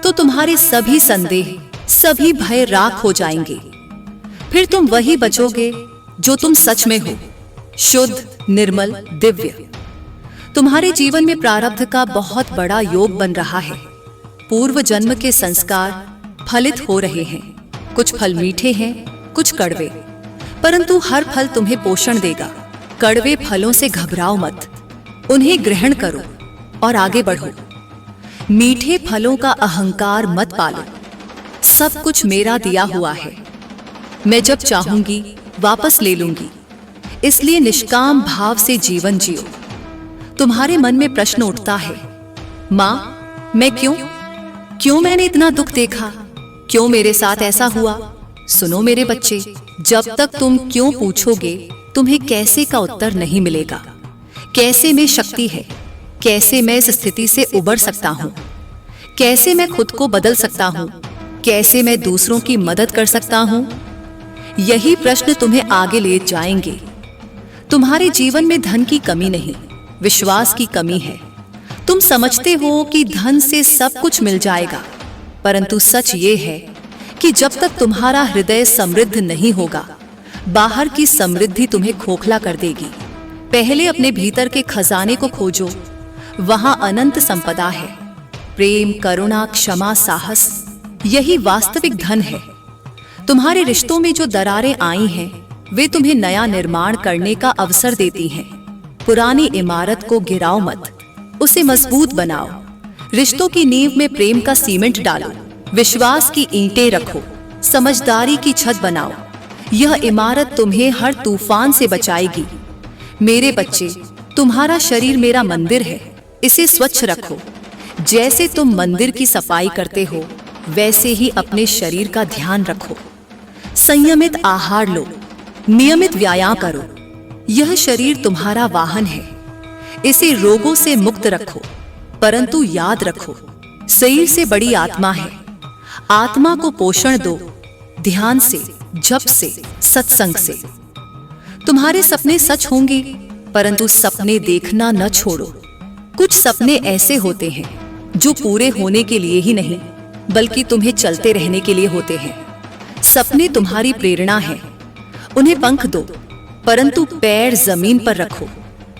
तो तुम्हारे सभी संदेह, सभी भय राख हो जाएंगे। फिर तुम वही बचोगे जो तुम सच में हो, शुद्ध, निर्मल, दिव्य। तुम्हारे जीवन में प्रारब्ध का बहुत बड़ा योग बन रहा है। पूर्व जन्म के संस्कार फलित हो रहे हैं। कुछ फल मीठे हैं, कुछ कड़वे, परंतु हर फल तुम्हें पोषण देगा। कड़वे फलों से घबराओ मत, उन्हें ग्रहण करो और आगे बढ़ो। मीठे फलों का अहंकार मत पालो। सब कुछ मेरा दिया हुआ है। मैं जब चाहूंगी वापस ले लूंगी। इसलिए निष्काम भाव से जीवन जियो। तुम्हारे मन में प्रश्न उठता है, माँ, मैं क्यों मैंने इतना दुख देखा? क्यों मेरे साथ ऐसा हुआ? सुनो मेरे बच्चे, जब तक तुम क्यों पूछोगे, तुम्हें कैसे का उत्तर नहीं मिलेगा। कैसे में शक्ति है, कैसे मैं इस स्थिति से उबर सकता हूँ, कैसे मैं खुद को बदल सकता हूँ, कैसे मैं दूसरों की मदद कर सकता हूँ। यही प्रश्न तुम्हें आगे ले जाएंगे। तुम्हारे जीवन में धन की कमी नहीं, विश्वास की कमी है। तुम समझते हो कि धन से सब कुछ मिल जाएगा, परंतु सच ये है कि जब तक तुम्हारा हृदय समृद्ध नहीं होगा, बाहर की समृद्धि तुम्हें खोखला कर देगी। पहले अपने भीतर के खजाने को खोजो, वहां अनंत संपदा है। प्रेम, करुणा, क्षमा, साहस, यही वास्तविक धन है। तुम्हारे रिश्तों में जो दरारें आई हैं, वे तुम्हें नया निर्माण करने का अवसर देती हैं। पुरानी इमारत को गिराओ मत, उसे मजबूत बनाओ। रिश्तों की नींव में प्रेम का सीमेंट डालो, विश्वास की ईंटें रखो, समझदारी की छत बनाओ। यह इमारत तुम्हें हर तूफान से बचाएगी। मेरे बच्चे, तुम्हारा शरीर मेरा मंदिर है, इसे स्वच्छ रखो। जैसे तुम मंदिर की सफाई करते हो, वैसे ही अपने शरीर का ध्यान रखो। संयमित आहार लो, नियमित व्यायाम करो। यह शरीर तुम्हारा वाहन है, इसे रोगों से मुक्त रखो। परंतु याद रखो, शरीर से बड़ी आत्मा है। आत्मा को पोषण दो, ध्यान से, जप से, सत्संग से। तुम्हारे सपने सच होंगे, परंतु सपने देखना न छोड़ो। कुछ सपने ऐसे होते हैं जो पूरे होने के लिए ही नहीं, बल्कि तुम्हें चलते रहने के लिए होते हैं। सपने तुम्हारी प्रेरणा है, उन्हें पंख दो, परंतु पैर जमीन पर रखो।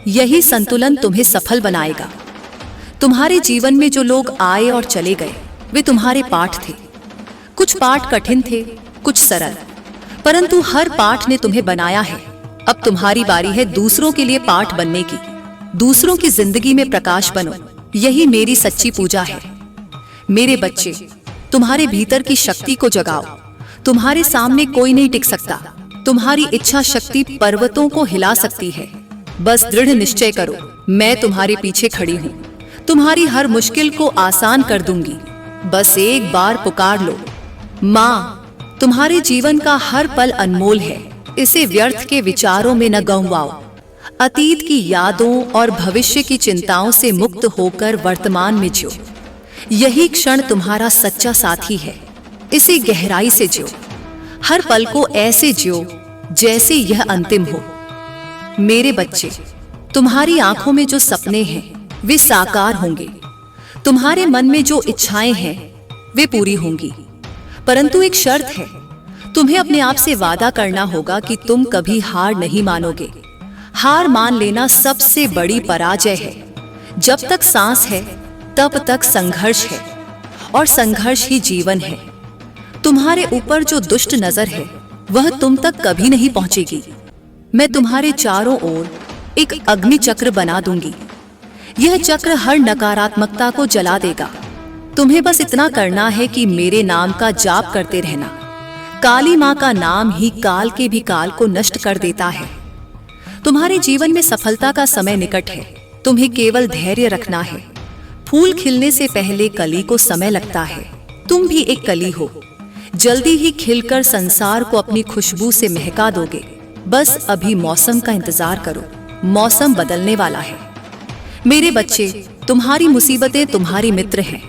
यही संतुलन तुम्हें सफल बनाएगा। तुम्हारे जीवन में जो लोग आए और चले गए, वे तुम्हारे पाठ थे। कुछ पाठ कठिन थे, कुछ सरल, परंतु हर पाठ ने तुम्हें बनाया है। अब तुम्हारी बारी है दूसरों के लिए पाठ बनने की। दूसरों की जिंदगी में प्रकाश बनो, यही मेरी सच्ची पूजा है। मेरे बच्चे, तुम्हारे भीतर की शक्ति को जगाओ। तुम्हारे सामने कोई नहीं टिक सकता। तुम्हारी इच्छा शक्ति पर्वतों को हिला सकती है। बस दृढ़ निश्चय करो, मैं तुम्हारे पीछे खड़ी हूँ। तुम्हारी हर मुश्किल को आसान कर दूंगी। बस एक बार पुकार लो। माँ, तुम्हारे जीवन का हर पल अनमोल है, इसे व्यर्थ के विचारों में न गंवाओ। अतीत की यादों और भविष्य की चिंताओं से मुक्त होकर वर्तमान में जियो। यही क्षण तुम्हारा सच्चा साथी है। इसे गहराई से जियो, हर पल को ऐसे जियो जैसे यह अंतिम हो। मेरे बच्चे, तुम्हारी आंखों में जो सपने हैं वे साकार होंगे, तुम्हारे मन में जो इच्छाएं हैं वे पूरी होंगी। परंतु एक शर्त है, तुम्हें अपने आप से वादा करना होगा कि तुम कभी हार नहीं मानोगे। हार मान लेना सबसे बड़ी पराजय है। जब तक सांस है तब तक संघर्ष है, और संघर्ष ही जीवन है। तुम्हारे ऊपर जो दुष्ट नजर है वह तुम तक कभी नहीं पहुंचेगी। मैं तुम्हारे चारों ओर एक अग्नि चक्र बना दूंगी। यह चक्र हर नकारात्मकता को जला देगा। तुम्हें बस इतना करना है कि मेरे नाम का जाप करते रहना। काली माँ का नाम ही काल के भी काल को नष्ट कर देता है। तुम्हारे जीवन में सफलता का समय निकट है। तुम्हें केवल धैर्य रखना है। फूल खिलने से पहले कली को समय लगता है। तुम भी एक कली हो, जल्दी ही खिलकर संसार को अपनी खुशबू से महका दोगे। बस अभी मौसम का इंतजार करो, मौसम बदलने वाला है। मेरे बच्चे, तुम्हारी मुसीबतें तुम्हारी मित्र हैं।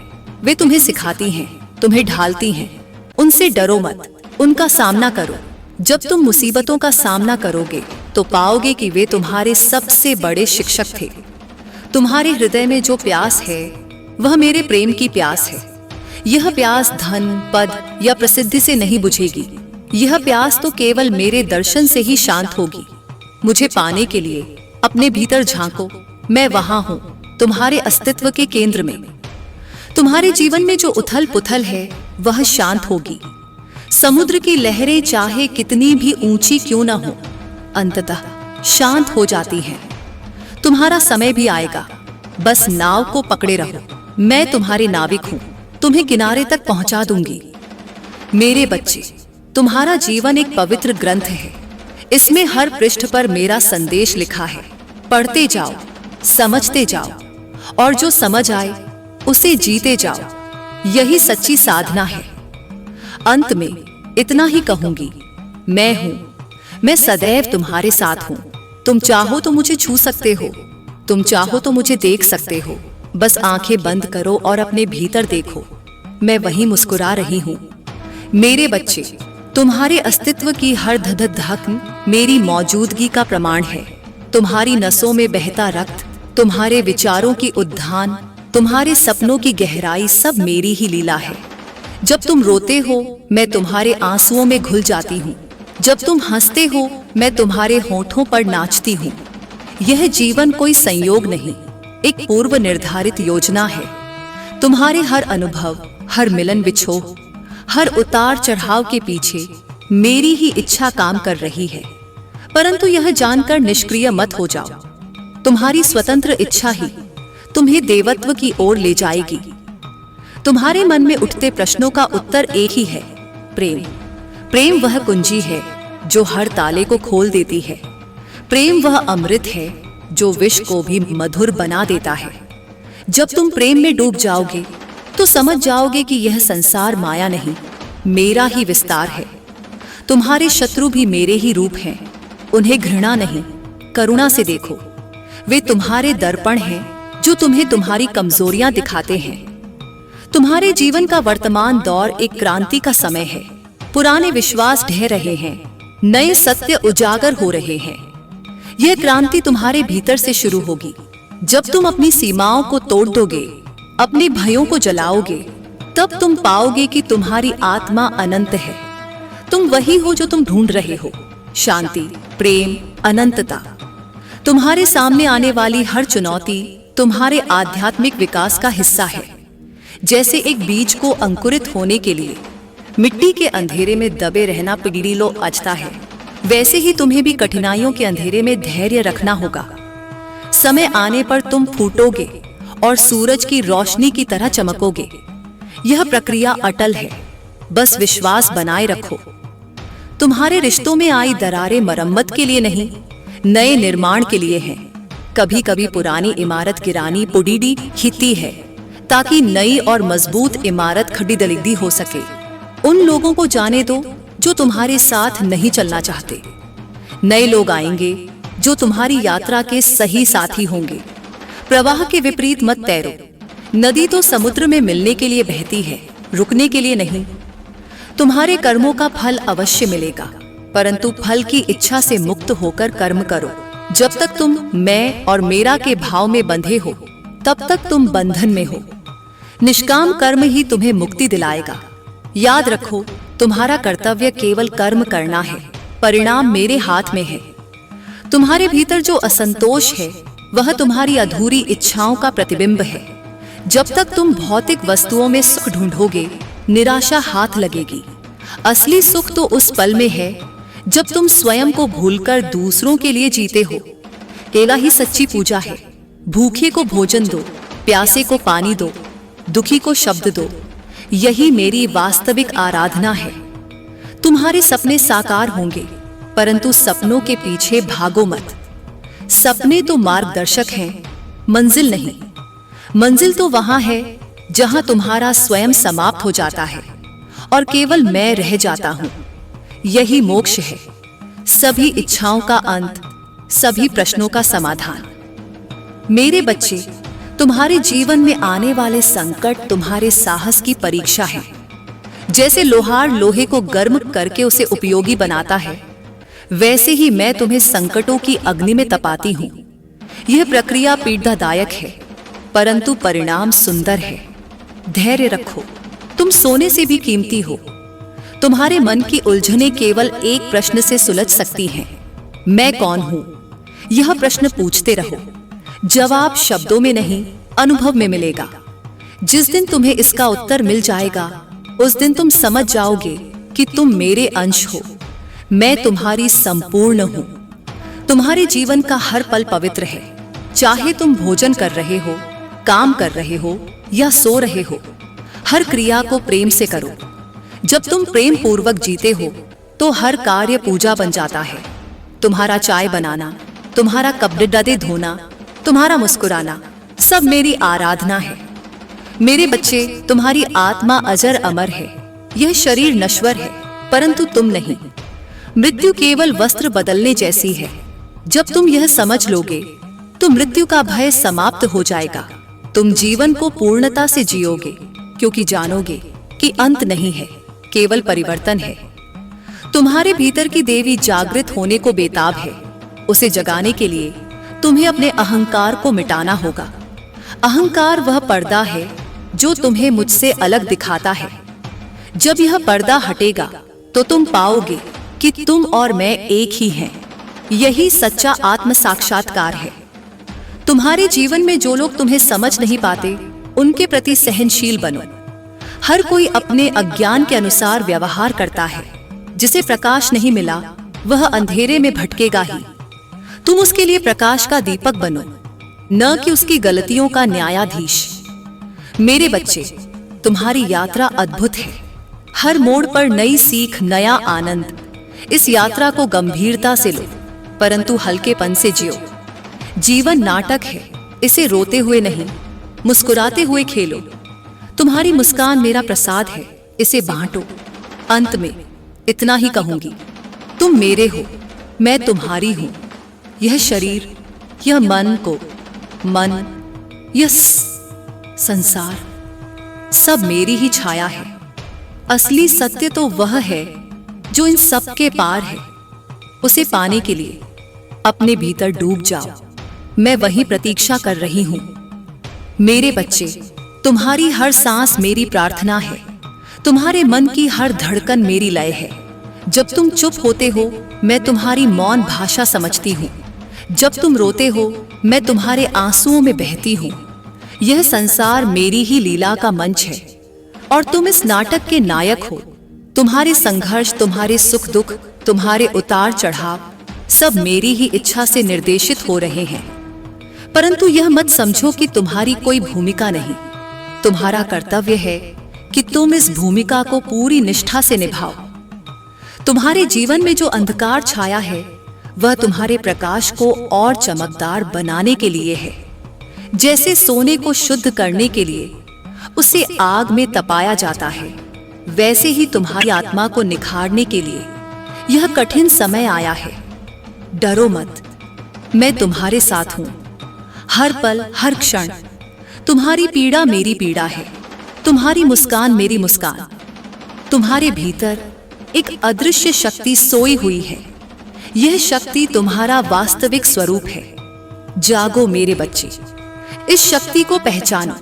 वे तुम्हें सिखाती हैं, तुम्हें ढालती हैं। उनसे डरो मत, उनका सामना करो। जब तुम मुसीबतों का सामना करोगे तो पाओगे कि वे तुम्हारे सबसे बड़े शिक्षक थे। तुम्हारे हृदय में जो प्यास है वह मेरे प्रेम की प्यास है। यह प्यास धन, पद या प्रसिद्धि से नहीं बुझेगी। यह प्यास तो केवल मेरे दर्शन से ही शांत होगी। मुझे पाने के लिए अपने भीतर झांको। मैं वहां हूं, तुम्हारे अस्तित्व के केंद्र में। तुम्हारे जीवन में जो उथल पुथल है वह शांत होगी। समुद्र की लहरें चाहे कितनी भी ऊंची क्यों न हो, अंततः शांत हो जाती हैं। तुम्हारा समय भी आएगा, बस नाव को पकड़े रहो। मैं तुम्हारे नाविक हूं, तुम्हें किनारे तक पहुंचा दूंगी। मेरे बच्चे, तुम्हारा जीवन एक पवित्र ग्रंथ है। इसमें हर पृष्ठ पर मेरा संदेश लिखा है। पढ़ते जाओ, समझते जाओ, और जो समझ आए उसे जीते जाओ। यही सच्ची साधना है। अंत में इतना ही कहूंगी, मैं हूं, मैं सदैव तुम्हारे साथ हूं। तुम चाहो तो मुझे छू सकते हो, तुम चाहो तो मुझे देख सकते हो। बस आंखें बंद करो और अपने भीतर देखो, मैं वहीं मुस्कुरा रही हूं। मेरे बच्चे, तुम्हारे अस्तित्व की हर धधक मेरी मौजूदगी का प्रमाण है। तुम्हारी नसों में बहता रक्त, तुम्हारे विचारों की उद्धान, तुम्हारे सपनों की गहराई सब मेरी ही लीला है। जब तुम रोते हो मैं तुम्हारे आंसुओं में घुल जाती हूँ। जब तुम हंसते हो मैं तुम्हारे होठों पर नाचती हूँ। यह जीवन कोई संयोग नहीं, एक पूर्व निर्धारित योजना है। तुम्हारे हर अनुभव, हर मिलन विछोह, हर उतार चढ़ाव के पीछे मेरी ही इच्छा काम कर रही है। परंतु यह जानकर निष्क्रिय मत हो जाओ। तुम्हारी स्वतंत्र इच्छा ही तुम्हें देवत्व की ओर ले जाएगी। तुम्हारे मन में उठते प्रश्नों का उत्तर एक ही है, प्रेम। प्रेम वह कुंजी है जो हर ताले को खोल देती है। प्रेम वह अमृत है जो विष को भी मधुर बना देता है। जब तुम प्रेम में डूब जाओगे तो समझ जाओगे कि यह संसार माया नहीं, मेरा ही विस्तार है। तुम्हारे शत्रु भी मेरे ही रूप हैं। उन्हें घृणा नहीं, करुणा से देखो। वे तुम्हारे दर्पण हैं जो तुम्हें तुम्हारी कमजोरियां दिखाते हैं। तुम्हारे जीवन का वर्तमान दौर एक क्रांति का समय है। पुराने विश्वास ढह रहे हैं, नए सत्य उजागर हो रहे हैं। यह क्रांति तुम्हारे भीतर से शुरू होगी। जब तुम अपनी सीमाओं को तोड़ दोगे, अपने भयों को जलाओगे, तब तुम पाओगे कि तुम्हारी आत्मा अनंत है। तुम वही हो जो तुम ढूंढ रहे हो, शांति, प्रेम, अनंतता। तुम्हारे सामने आने वाली हर चुनौती तुम्हारे आध्यात्मिक विकास का हिस्सा है। जैसे एक बीज को अंकुरित होने के लिए मिट्टी के अंधेरे में दबे रहना पिघलो अचता है, वैसे ही तुम्हें भी कठिनाइयों के अंधेरे में धैर्य रखना होगा। समय आने पर तुम फूटोगे और सूरज की रोशनी की तरह चमकोगे। यह प्रक्रिया अटल है, बस विश्वास बनाए रखो। तुम्हारे रिश्तों में आई दरारें मरम्मत के लिए नहीं, नए निर्माण के लिए हैं। कभी कभी पुरानी इमारत गिरानी पुडीडी हिती है ताकि नई और मजबूत इमारत खड़ी दलिद्दी हो सके। उन लोगों को जाने दो जो तुम्हारे साथ नहीं चलना चाहते। नए लोग आएंगे जो तुम्हारी यात्रा के सही साथी होंगे। प्रवाह के विपरीत मत तैरो, नदी तो समुद्र में मिलने के लिए बहती है, रुकने के लिए नहीं। तुम्हारे कर्मों का फल अवश्य मिलेगा, परंतु फल की इच्छा से मुक्त होकर कर्म करो। जब तक तुम मैं और मेरा के भाव में बंधे हो, तब तक तुम बंधन में हो। निष्काम कर्म ही तुम्हें मुक्ति दिलाएगा। याद रखो, तुम्हारा कर्तव्य केवल कर्म करना है, परिणाम मेरे हाथ में है। तुम्हारे भीतर जो असंतोष है, वह तुम्हारी अधूरी इच्छाओं का प्रतिबिंब है। जब तक तुम भौतिक वस्तुओं में सुख ढूंढोगे, निराशा हाथ लगेगी। असली सुख तो उस पल में है जब तुम स्वयं को भूलकर दूसरों के लिए जीते हो। केला ही सच्ची पूजा है। भूखे को भोजन दो, प्यासे को पानी दो, दुखी को शब्द दो। यही मेरी वास्तविक आराधना है। तुम्हारे सपने साकार होंगे, परंतु सपनों के पीछे भागो मत। सपने तो मार्गदर्शक हैं, मंजिल नहीं। मंजिल तो वहां है जहां तुम्हारा स्वयं समाप्त हो जाता है और केवल मैं रह जाता हूं। यही मोक्ष है, सभी इच्छाओं का अंत, सभी प्रश्नों का समाधान। मेरे बच्चे, तुम्हारे जीवन में आने वाले संकट तुम्हारे साहस की परीक्षा है। जैसे लोहार लोहे को गर्म करके उसे उपयोगी बनाता है, वैसे ही मैं तुम्हें संकटों की अग्नि में तपाती हूं। यह प्रक्रिया पीड़ादायक है, परंतु परिणाम सुंदर है। धैर्य रखो, तुम सोने से भी कीमती हो। तुम्हारे मन की उलझनें केवल एक प्रश्न से सुलझ सकती हैं, मैं कौन हूं? यह प्रश्न पूछते रहो। जवाब शब्दों में नहीं, अनुभव में मिलेगा। जिस दिन तुम्हें इसका उत्तर मिल जाएगा, उस दिन तुम समझ जाओगे कि तुम मेरे अंश हो। मैं तुम्हारी संपूर्ण हूं। तुम्हारे जीवन का हर पल पवित्र है। चाहे तुम भोजन कर रहे हो, काम कर रहे हो या सो रहे हो, हर क्रिया को प्रेम से करो। जब तुम प्रेम पूर्वक जीते हो, तो हर कार्य पूजा बन जाता है। तुम्हारा चाय बनाना, तुम्हारा कपड़े धोना, तुम्हारा मुस्कुराना, सब मेरी आराधना है। मेरे बच्चे, तुम्हारी आत्मा अजर अमर है। यह शरीर नश्वर है, परंतु तुम नहीं। मृत्यु केवल वस्त्र बदलने जैसी है। जब तुम यह समझ लोगे, तो मृत्यु का भय समाप्त हो जाएगा। तुम जीवन को पूर्णता से जियोगे, क्योंकि जानोगे कि अंत नहीं है, केवल परिवर्तन है। तुम्हारे भीतर की देवी जागृत होने को बेताब है। उसे जगाने के लिए तुम्हें अपने अहंकार को मिटाना होगा। अहंकार वह पर्दा है जो तुम्हें मुझसे अलग दिखाता है। जब यह पर्दा हटेगा, तो तुम पाओगे कि तुम और मैं एक ही हैं। यही सच्चा आत्म साक्षात्कार है। तुम्हारे जीवन में जो लोग तुम्हें समझ नहीं पाते, उनके प्रति सहनशील बनो। हर कोई अपने अज्ञान के अनुसार व्यवहार करता है। जिसे प्रकाश नहीं मिला, वह अंधेरे में भटकेगा ही। तुम उसके लिए प्रकाश का दीपक बनो, न कि उसकी गलतियों का न्यायाधीश। मेरे बच्चे, तुम्हारी यात्रा अद्भुत है। हर मोड़ पर नई सीख, नया आनंद। इस यात्रा को गंभीरता से लो, परंतु हल्केपन से जियो। जीवन नाटक है, इसे रोते हुए नहीं, मुस्कुराते हुए खेलो। तुम्हारी मुस्कान मेरा प्रसाद है, इसे बांटो। अंत में इतना ही कहूंगी, तुम मेरे हो, मैं तुम्हारी हूं। यह शरीर, यह मन, यह संसार, सब मेरी ही छाया है। असली सत्य तो वह है जो इन सब के पार है। उसे पाने के लिए अपने भीतर डूब जाओ। मैं वही प्रतीक्षा कर रही हूं। मेरे बच्चे, तुम्हारी हर सांस मेरी प्रार्थना है। तुम्हारे मन की हर धड़कन मेरी लय है। जब तुम चुप होते हो, मैं तुम्हारी मौन भाषा समझती हूँ। जब तुम रोते हो, मैं तुम्हारे आंसुओं में बहती हूँ। यह संसार मेरी ही लीला का मंच है और तुम इस नाटक के नायक हो। तुम्हारे संघर्ष, तुम्हारे सुख दुख, तुम्हारे उतार चढ़ाव, सब मेरी ही इच्छा से निर्देशित हो रहे हैं। परंतु यह मत समझो कि तुम्हारी कोई भूमिका नहीं। तुम्हारा कर्तव्य है कि तुम इस भूमिका को पूरी निष्ठा से निभाओ। तुम्हारे जीवन में जो अंधकार छाया है, वह तुम्हारे प्रकाश को और चमकदार बनाने के लिए है। जैसे सोने को शुद्ध करने के लिए उसे आग में तपाया जाता है, वैसे ही तुम्हारी आत्मा को निखारने के लिए यह कठिन समय आया है। डरो मत, मैं तुम्हारे साथ हूं। हर पल, हर क्षण तुम्हारी पीड़ा मेरी पीड़ा है, तुम्हारी मुस्कान मेरी मुस्कान। तुम्हारे भीतर एक अदृश्य शक्ति सोई हुई है। यह शक्ति तुम्हारा वास्तविक स्वरूप है। जागो मेरे बच्चे, इस शक्ति को पहचानो।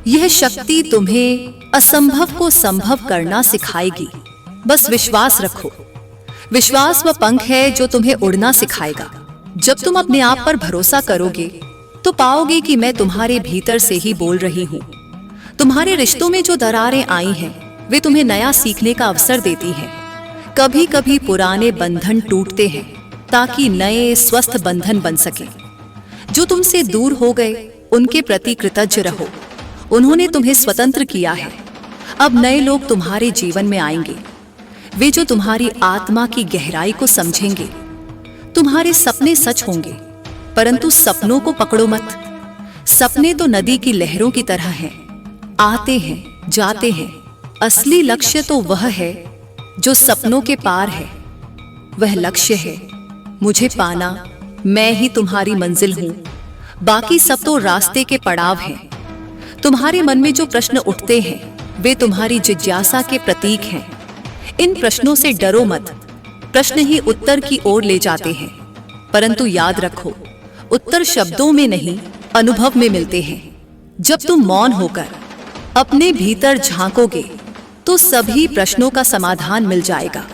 यह शक्ति तुम्हें असंभव को संभव करना सिखाएगी। बस विश्वास रखो। विश्वास वह पंख है जो तुम्हें उड़ना सिखाएगा। जब तुम अपने आप पर भरोसा करोगे तो पाओगे कि मैं तुम्हारे भीतर से ही बोल रही हूँ। तुम्हारे रिश्तों में जो दरारें आई हैं, वे तुम्हें नया सीखने का अवसर देती हैं। कभी कभी पुराने बंधन टूटते हैं ताकि नए स्वस्थ बंधन बन सके। जो तुमसे दूर हो गए उनके प्रति कृतज्ञ रहो। उन्होंने तुम्हें स्वतंत्र किया है। अब नए लोग तुम्हारे जीवन में आएंगे, वे जो तुम्हारी आत्मा की गहराई को समझेंगे। तुम्हारे सपने सच होंगे, परंतु सपनों को पकड़ो मत। सपने तो नदी की लहरों की तरह हैं, आते हैं जाते हैं। असली लक्ष्य तो वह है जो सपनों के पार है। वह लक्ष्य है मुझे पाना। मैं ही तुम्हारी मंजिल हूं, बाकी सब तो रास्ते के पड़ाव हैं। तुम्हारे मन में जो प्रश्न उठते हैं वे तुम्हारी जिज्ञासा के प्रतीक हैं। इन प्रश्नों से डरो मत। प्रश्न ही उत्तर की ओर ले जाते हैं। परंतु याद रखो, उत्तर शब्दों में नहीं, अनुभव में मिलते हैं। जब तुम मौन होकर अपने भीतर झांकोगे तो सभी प्रश्नों का समाधान मिल जाएगा।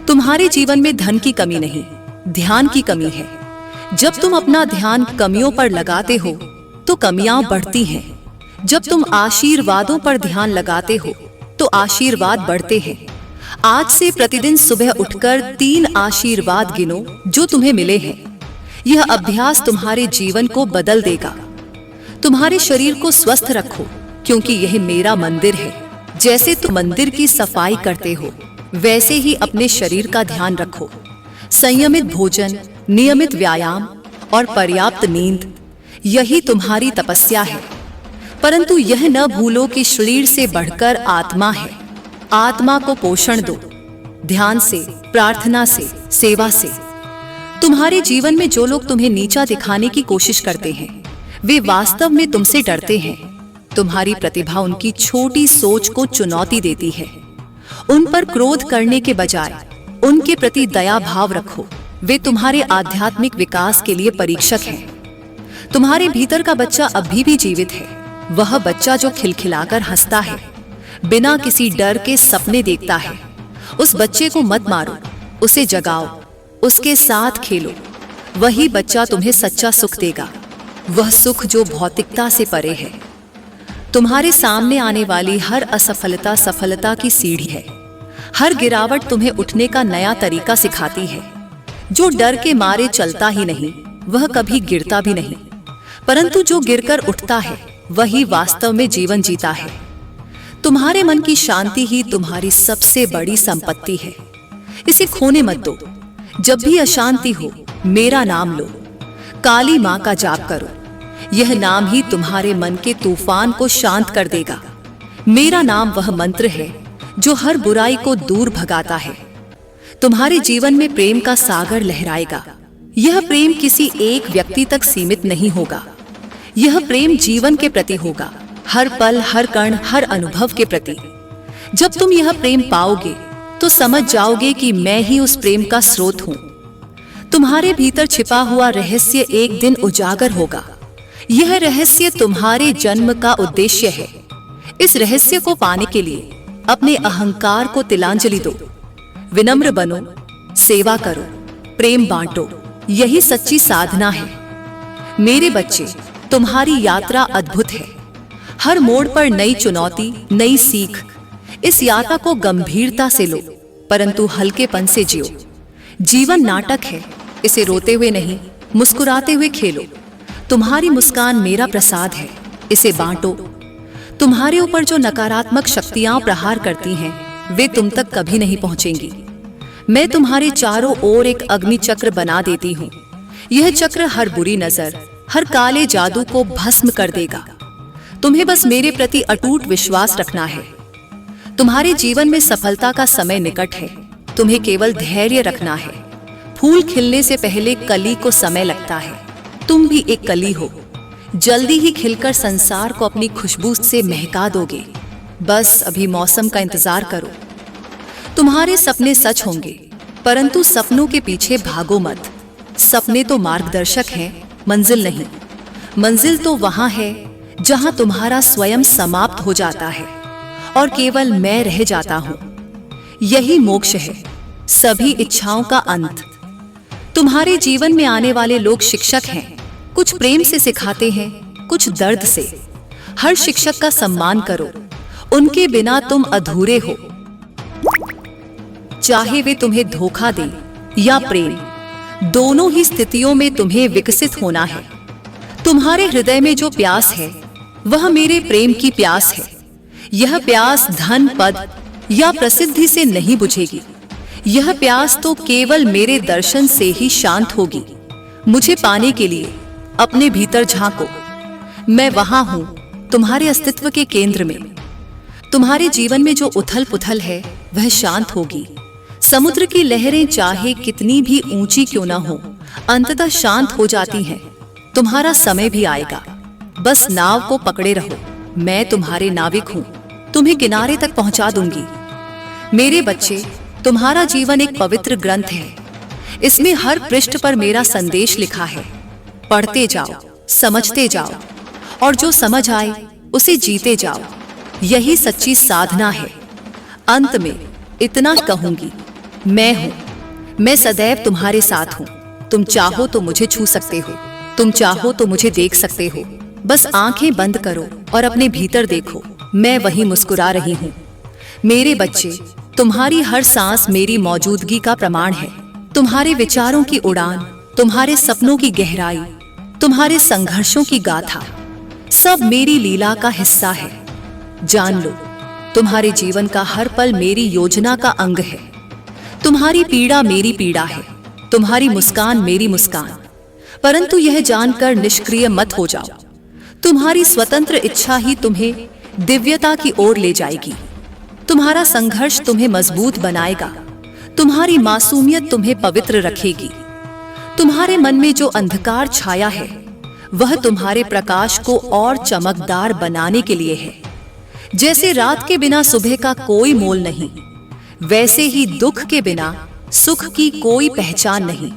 तुम्हारे जीवन में धन की कमी नहीं, ध्यान की कमी है। जब तुम अपना ध्यान कमियों पर लगाते हो तो कमियां बढ़ती हैं। जब तुम आशीर्वादों पर ध्यान लगाते हो तो आशीर्वाद बढ़ते हैं। आज से प्रतिदिन सुबह उठकर 3 आशीर्वाद गिनो जो तुम्हें मिले हैं। यह अभ्यास तुम्हारे जीवन को बदल देगा। तुम्हारे शरीर को स्वस्थ रखो, क्योंकि यह मेरा मंदिर है। जैसे तुम मंदिर की सफाई करते हो, वैसे ही अपने शरीर का ध्यान रखो। संयमित भोजन, नियमित व्यायाम और पर्याप्त नींद, यही तुम्हारी तपस्या है। परंतु यह न भूलो कि शरीर से बढ़कर आत्मा है। आत्मा को पोषण दो, ध्यान से, प्रार्थना से, सेवा से। तुम्हारे जीवन में जो लोग तुम्हें नीचा दिखाने की कोशिश करते हैं, वे वास्तव में तुमसे डरते हैं। तुम्हारी प्रतिभा उनकी छोटी सोच को चुनौती देती है। उन पर क्रोध करने के बजाय उनके प्रति दया भाव रखो। वे तुम्हारे आध्यात्मिक विकास के लिए परीक्षक हैं। तुम्हारे भीतर का बच्चा अभी भी जीवित है। वह बच्चा जो खिलखिलाकर हंसता है, बिना किसी डर के सपने देखता है। उस बच्चे को मत मारो, उसे जगाओ, उसके साथ खेलो। वही बच्चा तुम्हें सच्चा सुख देगा, वह सुख जो भौतिकता से परे है। तुम्हारे सामने आने वाली हर असफलता सफलता की सीढ़ी है। हर गिरावट तुम्हें उठने का नया तरीका सिखाती है। जो डर के मारे चलता ही नहीं, वह कभी गिरता भी नहीं। परंतु जो गिरकर उठता है, वही वास्तव में जीवन जीता है। तुम्हारे मन की शांति ही तुम्हारी सबसे बड़ी संपत्ति है। इसे खोने मत दो। जब भी अशांति हो, मेरा नाम लो, काली मां का जाप करो। यह नाम ही तुम्हारे मन के तूफान को शांत कर देगा। मेरा नाम वह मंत्र है जो हर बुराई को दूर भगाता है। तुम्हारे जीवन में प्रेम का सागर लहराएगा। यह प्रेम किसी एक व्यक्ति तक सीमित नहीं होगा। यह प्रेम जीवन के प्रति होगा, हर पल, हर कण, हर अनुभव के प्रति। जब तुम यह प्रेम पाओगे तो समझ जाओगे कि मैं ही उस प्रेम का स्रोत हूं। तुम्हारे भीतर छिपा हुआ रहस्य एक दिन उजागर होगा। यह रहस्य तुम्हारे जन्म का उद्देश्य है। इस रहस्य को पाने के लिए अपने अहंकार को तिलांजलि दो। विनम्र बनो, सेवा करो, प्रेम बांटो। यही सच्ची साधना है। मेरे बच्चे, तुम्हारी यात्रा अद्भुत है। हर मोड़ पर नई चुनौती, नई सीख। इस यात्रा को गंभीरता से लो, परंतु हल्केपन से जियो। जीवन नाटक है, इसे रोते हुए नहीं, मुस्कुराते हुए खेलो। तुम्हारी मुस्कान मेरा प्रसाद है, इसे बांटो। तुम्हारे ऊपर जो नकारात्मक शक्तियां प्रहार करती हैं, वे तुम तक कभी नहीं पहुंचेंगी। मैं तुम्हारे चारों ओर एक अग्नि चक्र बना देती हूँ। यह चक्र हर बुरी नजर, हर काले जादू को भस्म कर देगा। तुम्हें बस मेरे प्रति अटूट विश्वास रखना है। तुम्हारे जीवन में सफलता का समय निकट है। तुम्हें केवल धैर्य रखना है। फूल खिलने से पहले कली को समय लगता है। तुम भी एक कली हो। जल्दी ही खिलकर संसार को अपनी खुशबू से महका दोगे। बस अभी मौसम का इंतजार करो। तुम्हारे सपने सच होंगे, परंतु सपनों के पीछे भागो मत। सपने तो मार्गदर्शक हैं, मंजिल नहीं। मंजिल तो वहां है जहां तुम्हारा स्वयं समाप्त हो जाता है और केवल मैं रह जाता हूं। यही मोक्ष है, सभी इच्छाओं का अंत। तुम्हारे जीवन में आने वाले लोग शिक्षक हैं। कुछ प्रेम से सिखाते हैं, कुछ दर्द से। हर शिक्षक का सम्मान करो, उनके बिना तुम अधूरे हो। चाहे वे तुम्हें धोखा दें या प्रेम, दोनों ही स्थितियों में तुम्हें विकसित होना है। तुम्हारे हृदय में जो प्यास है वह मेरे प्रेम की प्यास है। यह प्यास धन, पद या प्रसिद्धि से नहीं बुझेगी। यह प्यास तो केवल मेरे दर्शन से ही शांत होगी। मुझे पाने के लिए अपने भीतर झांको। मैं वहां हूं, तुम्हारे अस्तित्व के केंद्र में। तुम्हारे जीवन में जो उथल पुथल है वह शांत होगी। समुद्र की लहरें चाहे कितनी भी ऊंची क्यों ना हो, अंततः शांत हो जाती हैं। तुम्हारा समय भी आएगा, बस नाव को पकड़े रहो। मैं तुम्हारे नाविक हूं, तुम्हें किनारे तक पहुंचा दूंगी। मेरे बच्चे, तुम्हारा जीवन एक पवित्र ग्रंथ है। इसमें हर पृष्ठ पर मेरा संदेश लिखा है। पढ़ते जाओ, समझते जाओ, और जो समझ आए उसे जीते जाओ। यही सच्ची साधना है। अंत में इतना कहूंगी, मैं हूं, मैं सदैव तुम्हारे साथ हूं। तुम चाहो तो मुझे छू सकते हो, तुम चाहो तो मुझे देख सकते हो। बस आंखें बंद करो और अपने भीतर देखो, मैं वहीं मुस्कुरा रही हूं। मेरे बच्चे, तुम्हारी हर सांस मेरी मौजूदगी का प्रमाण है। तुम्हारे विचारों की उड़ान, तुम्हारे सपनों की गहराई, तुम्हारे संघर्षों की गाथा, सब मेरी लीला का हिस्सा है। जान लो, तुम्हारे जीवन का हर पल मेरी योजना का अंग है। तुम्हारी पीड़ा मेरी पीड़ा है, तुम्हारी मुस्कान मेरी मुस्कान। परंतु यह जानकर निष्क्रिय मत हो जाओ। तुम्हारी स्वतंत्र इच्छा ही तुम्हें दिव्यता की ओर ले जाएगी। तुम्हारा संघर्ष तुम्हें मजबूत बनाएगा। तुम्हारी मासूमियत तुम्हें पवित्र रखेगी। तुम्हारे मन में जो अंधकार छाया है वह तुम्हारे प्रकाश को और चमकदार बनाने के लिए है। जैसे रात के बिना सुबह का कोई मोल नहीं, वैसे ही दुख के बिना सुख की कोई पहचान नहीं।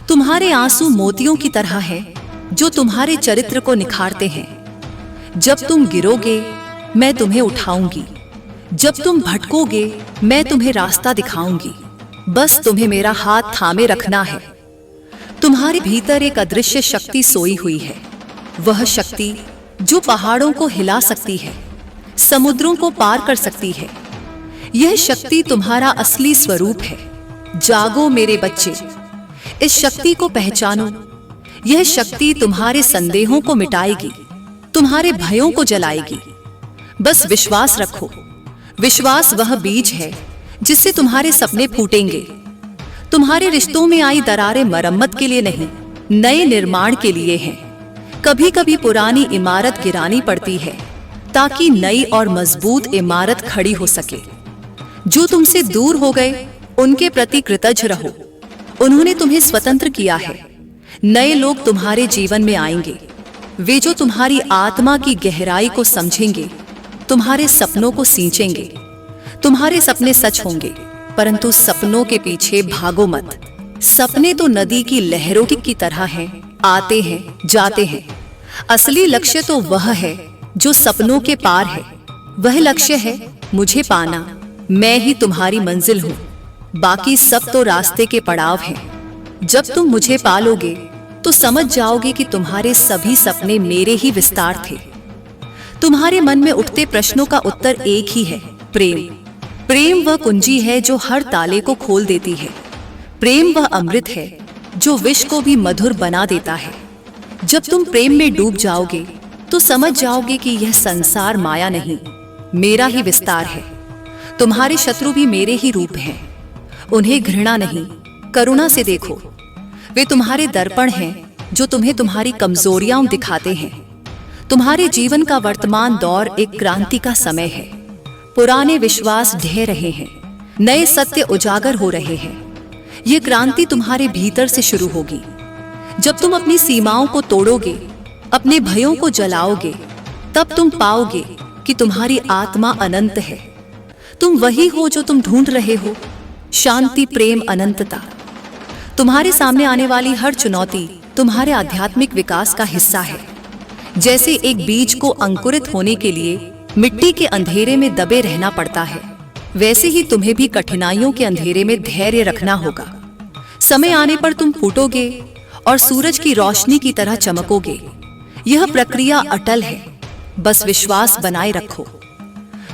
तुम्हारे आंसू मोतियों की तरह है जो तुम्हारे चरित्र को निखारते हैं। जब तुम गिरोगे मैं तुम्हें उठाऊंगी, जब तुम भटकोगे मैं तुम्हें रास्ता दिखाऊंगी। बस तुम्हें मेरा हाथ थामे रखना है। तुम्हारे भीतर एक अदृश्य शक्ति सोई हुई है। वह शक्ति जो पहाड़ों को हिला सकती है, समुद्रों को पार कर सकती है। यह शक्ति तुम्हारा असली स्वरूप है। जागो मेरे बच्चे, इस शक्ति को पहचानो। यह शक्ति तुम्हारे संदेहों को मिटाएगी, तुम्हारे भयों को जलाएगी। बस विश्वास रखो। विश्वास वह बीज है जिससे तुम्हारे सपने फूटेंगे। तुम्हारे रिश्तों में आई दरारें मरम्मत के लिए नहीं, नए निर्माण के लिए हैं। कभी कभी पुरानी इमारत गिरानी पड़ती है ताकि नई और मजबूत इमारत खड़ी हो सके। जो तुमसे दूर हो गए उनके प्रति कृतज्ञ रहो। उन्होंने तुम्हें स्वतंत्र किया है। नए लोग तुम्हारे जीवन में आएंगे, वे जो तुम्हारी आत्मा की गहराई को समझेंगे, तुम्हारे सपनों को सींचेंगे। तुम्हारे सपने सच होंगे, परंतु सपनों के पीछे भागो मत। सपने तो नदी की लहरों की तरह हैं, आते हैं जाते हैं। असली लक्ष्य तो वह है जो सपनों के पार है। वह लक्ष्य है मुझे पाना। मैं ही तुम्हारी मंजिल हूं, बाकी सब तो रास्ते के पड़ाव हैं। जब तुम मुझे पालोगे तो समझ जाओगे कि तुम्हारे सभी सपने मेरे ही विस्तार थे। तुम्हारे मन में उठते प्रश्नों का उत्तर एक ही है, प्रेम। प्रेम वह कुंजी है जो हर ताले को खोल देती है। प्रेम वह अमृत है जो विष को भी मधुर बना देता है। जब तुम प्रेम में डूब जाओगे तो समझ जाओगे कि यह संसार माया नहीं, मेरा ही विस्तार है। तुम्हारे शत्रु भी मेरे ही रूप हैं। उन्हें घृणा नहीं, करुणा से देखो। वे तुम्हारे दर्पण हैं जो तुम्हें तुम्हारी कमजोरियां दिखाते हैं। तुम्हारे जीवन का वर्तमान दौर एक क्रांति का समय है। पुराने विश्वास ढह रहे हैं, नए सत्य उजागर हो रहे हैं। ये क्रांति तुम्हारे भीतर से शुरू होगी। जब तुम अपनी सीमाओं को तोड़ोगे अपने भयों को जलाओगे, तब तुम पाओगे कि तुम्हारी आत्मा अनंत है। तुम वही हो जो तुम ढूंढ रहे हो, शांति, प्रेम, अनंतता। तुम्हारे सामने आने वाली हर चुनौती तुम्हारे आध्यात्मिक विकास का हिस्सा है। जैसे एक बीज को अंकुरित होने के लिए मिट्टी के अंधेरे में दबे रहना पड़ता है, वैसे ही तुम्हें भी कठिनाइयों के अंधेरे में धैर्य रखना होगा। समय आने पर तुम फूटोगे और सूरज की रोशनी की तरह चमकोगे। यह प्रक्रिया अटल है, बस विश्वास बनाए रखो।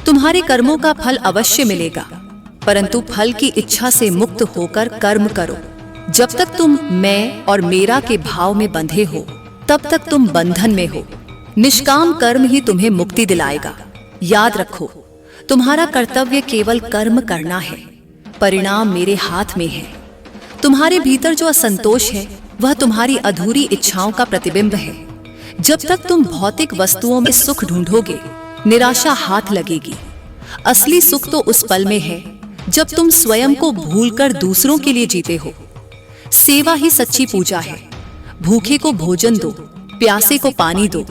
तुम्हारे कर्मों का फल अवश्य मिलेगा, परंतु फल की इच्छा से मुक्त होकर कर्म करो। जब तक तुम मैं और मेरा के भाव में बंधे हो, तब तक तुम बंधन में हो। निष्काम कर्म ही तुम्हें मुक्ति दिलाएगा। याद रखो, तुम्हारा कर्तव्य केवल कर्म करना है, परिणाम मेरे हाथ में है। तुम्हारे भीतर जो असंतोष है वह तुम्हारी अधूरी इच्छाओं का प्रतिबिंब है। जब तक तुम भौतिक वस्तुओं में सुख ढूंढोगे, निराशा हाथ लगेगी। असली सुख तो उस पल में है जब तुम स्वयं को भूलकर दूसरों के लिए जीते हो। सेवा ही सच्ची पूजा है। भूखे को भोजन दो, प्यासे को पानी दो,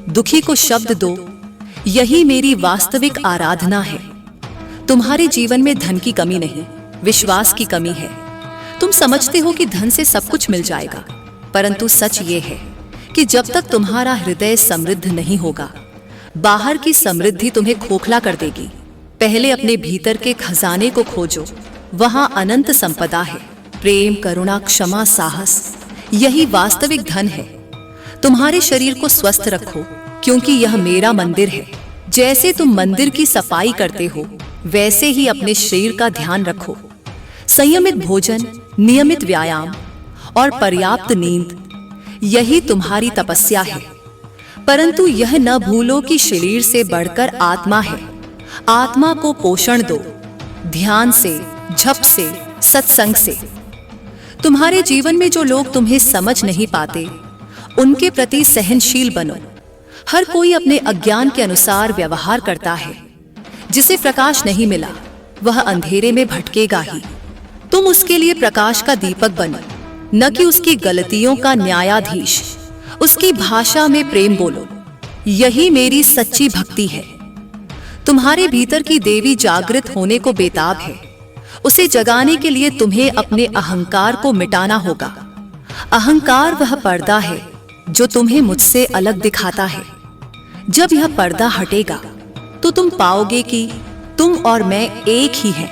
दुखी को शब्द दो। यही मेरी वास्तविक आराधना है। तुम्हारे जीवन में धन की कमी नहीं, विश्वास की कमी है। तुम समझते हो कि धन से सब कुछ मिल जाएगा, परंतु सच ये है कि जब तक तुम्हारा हृदय समृद्ध नहीं होगा, बाहर की समृद्धि तुम्हें खोखला कर देगी। पहले अपने भीतर के खजाने को खोजो, वहां अनंत संपदा है। प्रेम, करुणा, क्षमा, साहस, यही वास्तविक धन है। तुम्हारे शरीर को स्वस्थ रखो, क्योंकि यह मेरा मंदिर है। जैसे तुम मंदिर की सफाई करते हो, वैसे ही अपने शरीर का ध्यान रखो। संयमित भोजन, नियमित व्यायाम और पर्याप्त नींद, यही तुम्हारी तपस्या है। परंतु यह न भूलो कि शरीर से बढ़कर आत्मा है। आत्मा को पोषण दो, ध्यान से, जप से, सत्संग से। तुम्हारे जीवन में जो लोग तुम्हें समझ नहीं पाते, उनके प्रति सहनशील बनो। हर कोई अपने अज्ञान के अनुसार व्यवहार करता है। जिसे प्रकाश नहीं मिला, वह अंधेरे में भटकेगा ही। तुम उसके लिए प्रकाश का दीपक बनो, न कि उसकी गलतियों का न्यायाधीश। उसकी भाषा में प्रेम बोलो, यही मेरी सच्ची भक्ति है। तुम्हारे भीतर की देवी जागृत होने को बेताब है। उसे जगाने के लिए तुम्हें अपने अहंकार को मिटाना होगा। अहंकार वह पर्दा है जो तुम्हें मुझसे अलग दिखाता है। जब यह पर्दा हटेगा तो तुम पाओगे कि तुम और मैं एक ही हैं।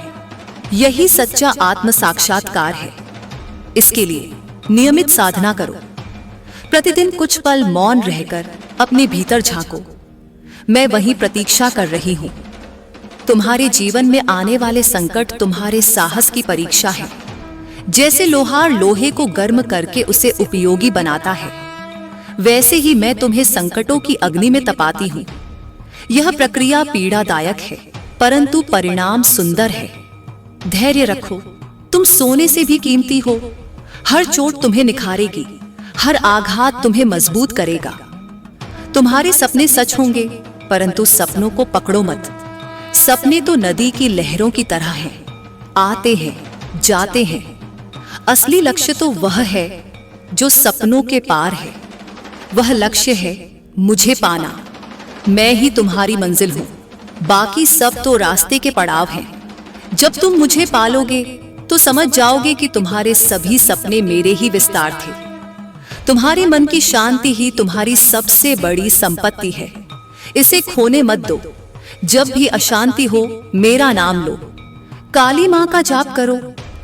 यही सच्चा आत्म साक्षात्कार है। इसके लिए नियमित साधना करो। प्रतिदिन कुछ पल मौन रहकर अपने भीतर झांको। मैं वहीं प्रतीक्षा कर रही हूं। तुम्हारे जीवन में आने वाले संकट तुम्हारे साहस की परीक्षा है। जैसे लोहार लोहे को गर्म करके उसे उपयोगी बनाता है, वैसे ही मैं तुम्हें संकटों की अग्नि में तपाती हूं। यह प्रक्रिया पीड़ादायक है, परंतु परिणाम सुंदर है। धैर्य रखो, तुम सोने से भी कीमती हो। हर चोट तुम्हें निखारेगी, हर आघात तुम्हें मजबूत करेगा। तुम्हारे सपने सच होंगे, परंतु सपनों को पकड़ो मत। सपने तो नदी की लहरों की तरह हैं, आते हैं, जाते हैं। असली लक्ष्य तो वह है जो सपनों के पार है। वह लक्ष्य है मुझे पाना। मैं ही तुम्हारी मंजिल हूं, बाकी सब तो रास्ते के पड़ाव हैं। जब तुम मुझे पालोगे तो समझ जाओगे कि तुम्हारे सभी सपने मेरे ही विस्तार थे। तुम्हारे मन की शांति ही तुम्हारी सबसे बड़ी संपत्ति है। इसे खोने मत दो। जब भी अशांति हो, मेरा नाम लो, काली मां का जाप करो।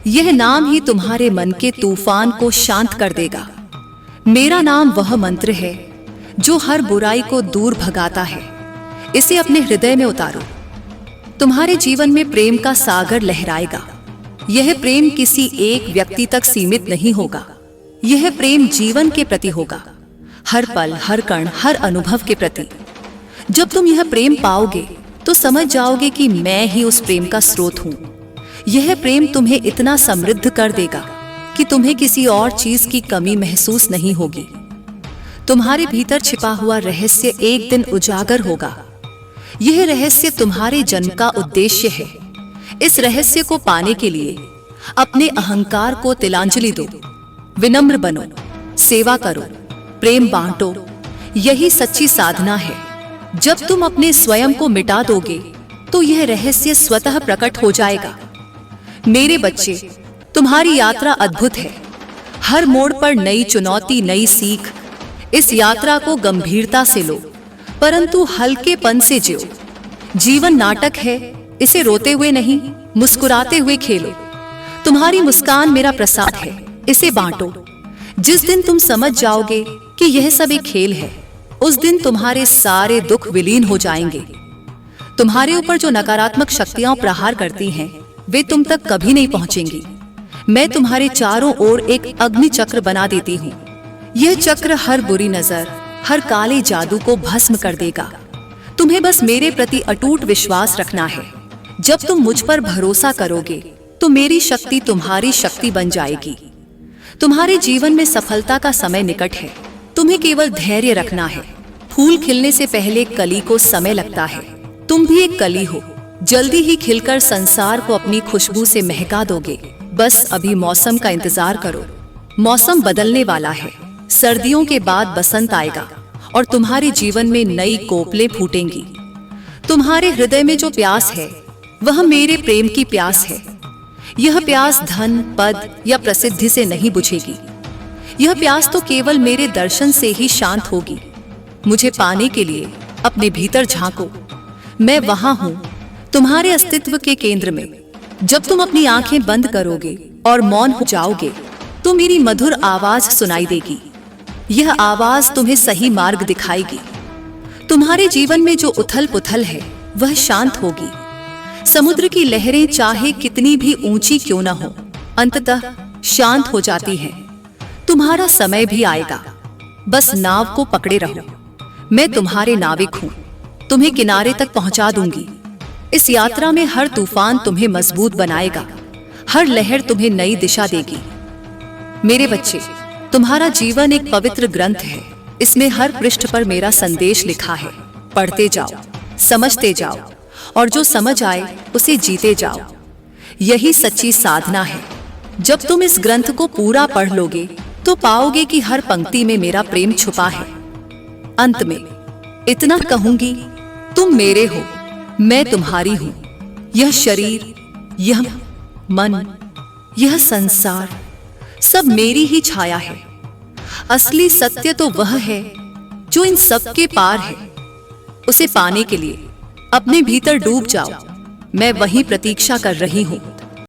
यह नाम ही तुम्हारे मन के तूफान को शांत कर देगा। मेरा नाम वह मंत्र है जो हर बुराई को दूर भगाता है। इसे अपने हृदय में उतारो। तुम्हारे जीवन में प्रेम का सागर लहराएगा। यह प्रेम किसी एक व्यक्ति तक सीमित नहीं होगा। यह प्रेम जीवन के प्रति होगा, हर पल, हर कण, हर अनुभव के प्रति। जब तुम यह प्रेम पाओगे तो समझ जाओगे कि मैं ही उस प्रेम का स्रोत हूं। यह प्रेम तुम्हें इतना समृद्ध कर देगा कि तुम्हें किसी और चीज की कमी महसूस नहीं होगी। तुम्हारे भीतर छिपा हुआ रहस्य एक दिन उजागर होगा। यह रहस्य तुम्हारे जन्म का उद्देश्य है। इस रहस्य को पाने के लिए अपने अहंकार को तिलांजलि दो। विनम्र बनो, सेवा करो, प्रेम बांटो। यही सच्ची साधना है। जब तुम अपने स्वयं को मिटा दोगे तो यह रहस्य स्वतः प्रकट हो जाएगा। मेरे बच्चे, तुम्हारी यात्रा अद्भुत है। हर मोड़ पर नई चुनौती, नई सीख। इस यात्रा को गंभीरता से लो, परंतु हल्केपन से जियो। जीवन नाटक है, इसे रोते हुए नहीं, मुस्कुराते हुए खेलो। तुम्हारी मुस्कान मेरा प्रसाद है, इसे बांटो। जिस दिन तुम समझ जाओगे कि यह सब एक खेल है, उस दिन तुम्हारे सारे दुख विलीन हो जाएंगे। तुम्हारे ऊपर जो नकारात्मक शक्तियां प्रहार करती हैं, वे तुम तक कभी नहीं पहुंचेंगी। मैं तुम्हारे चारों ओर एक अग्नि चक्र बना देती हूँ। यह चक्र हर बुरी नजर, हर काले जादू को भस्म कर देगा। तुम्हें बस मेरे प्रति अटूट विश्वास रखना है। जब तुम मुझ पर भरोसा करोगे तो मेरी शक्ति तुम्हारी शक्ति बन जाएगी। तुम्हारे जीवन में सफलता का समय निकट है। तुम्हें केवल धैर्य रखना है। फूल खिलने से पहले कली को समय लगता है। तुम भी एक कली हो, जल्दी ही खिलकर संसार को अपनी खुशबू से महका दोगे। बस अभी मौसम का इंतजार करो। मौसम बदलने वाला है। सर्दियों के बाद बसंत आएगा और तुम्हारे जीवन में नई कोपलें फूटेंगी। तुम्हारे हृदय में जो प्यास है, वह मेरे प्रेम की प्यास है। यह प्यास धन, पद या प्रसिद्धि से नहीं बुझेगी। यह प्यास तो केवल मेरे दर्शन से ही शांत होगी। मुझे पाने के लिए अपने भीतर झांको। मैं वहां हूं, तुम्हारे अस्तित्व के केंद्र में। जब तुम अपनी आंखें बंद करोगे और मौन हो जाओगे तो मेरी मधुर आवाज सुनाई देगी। यह आवाज तुम्हें सही मार्ग दिखाएगी। तुम्हारे जीवन में जो उथल पुथल है, वह शांत होगी। समुद्र की लहरें चाहे कितनी भी ऊंची क्यों न हो, अंततः शांत हो जाती हैं। तुम्हारा समय भी आएगा, बस नाव को पकड़े रहो। मैं तुम्हारे नाविक हूं, तुम्हें किनारे तक पहुंचा दूंगी। इस यात्रा में हर तूफान तुम्हें मजबूत बनाएगा, हर लहर तुम्हें नई दिशा देगी। मेरे बच्चे, तुम्हारा जीवन एक पवित्र ग्रंथ है। इसमें हर पृष्ठ पर मेरा संदेश लिखा है। पढ़ते जाओ, समझते जाओ और जो समझ आए उसे जीते जाओ। यही सच्ची साधना है। जब तुम इस ग्रंथ को पूरा पढ़ लोगे तो पाओगे कि हर पंक्ति में मेरा प्रेम छुपा है। अंत में इतना कहूंगी, तुम मेरे हो, मैं तुम्हारी हूं। यह शरीर, यह मन, यह संसार सब मेरी ही छाया है। असली सत्य तो वह है जो इन सब के पार है। उसे पाने के लिए अपने भीतर डूब जाओ। मैं वहीं प्रतीक्षा कर रही हूं।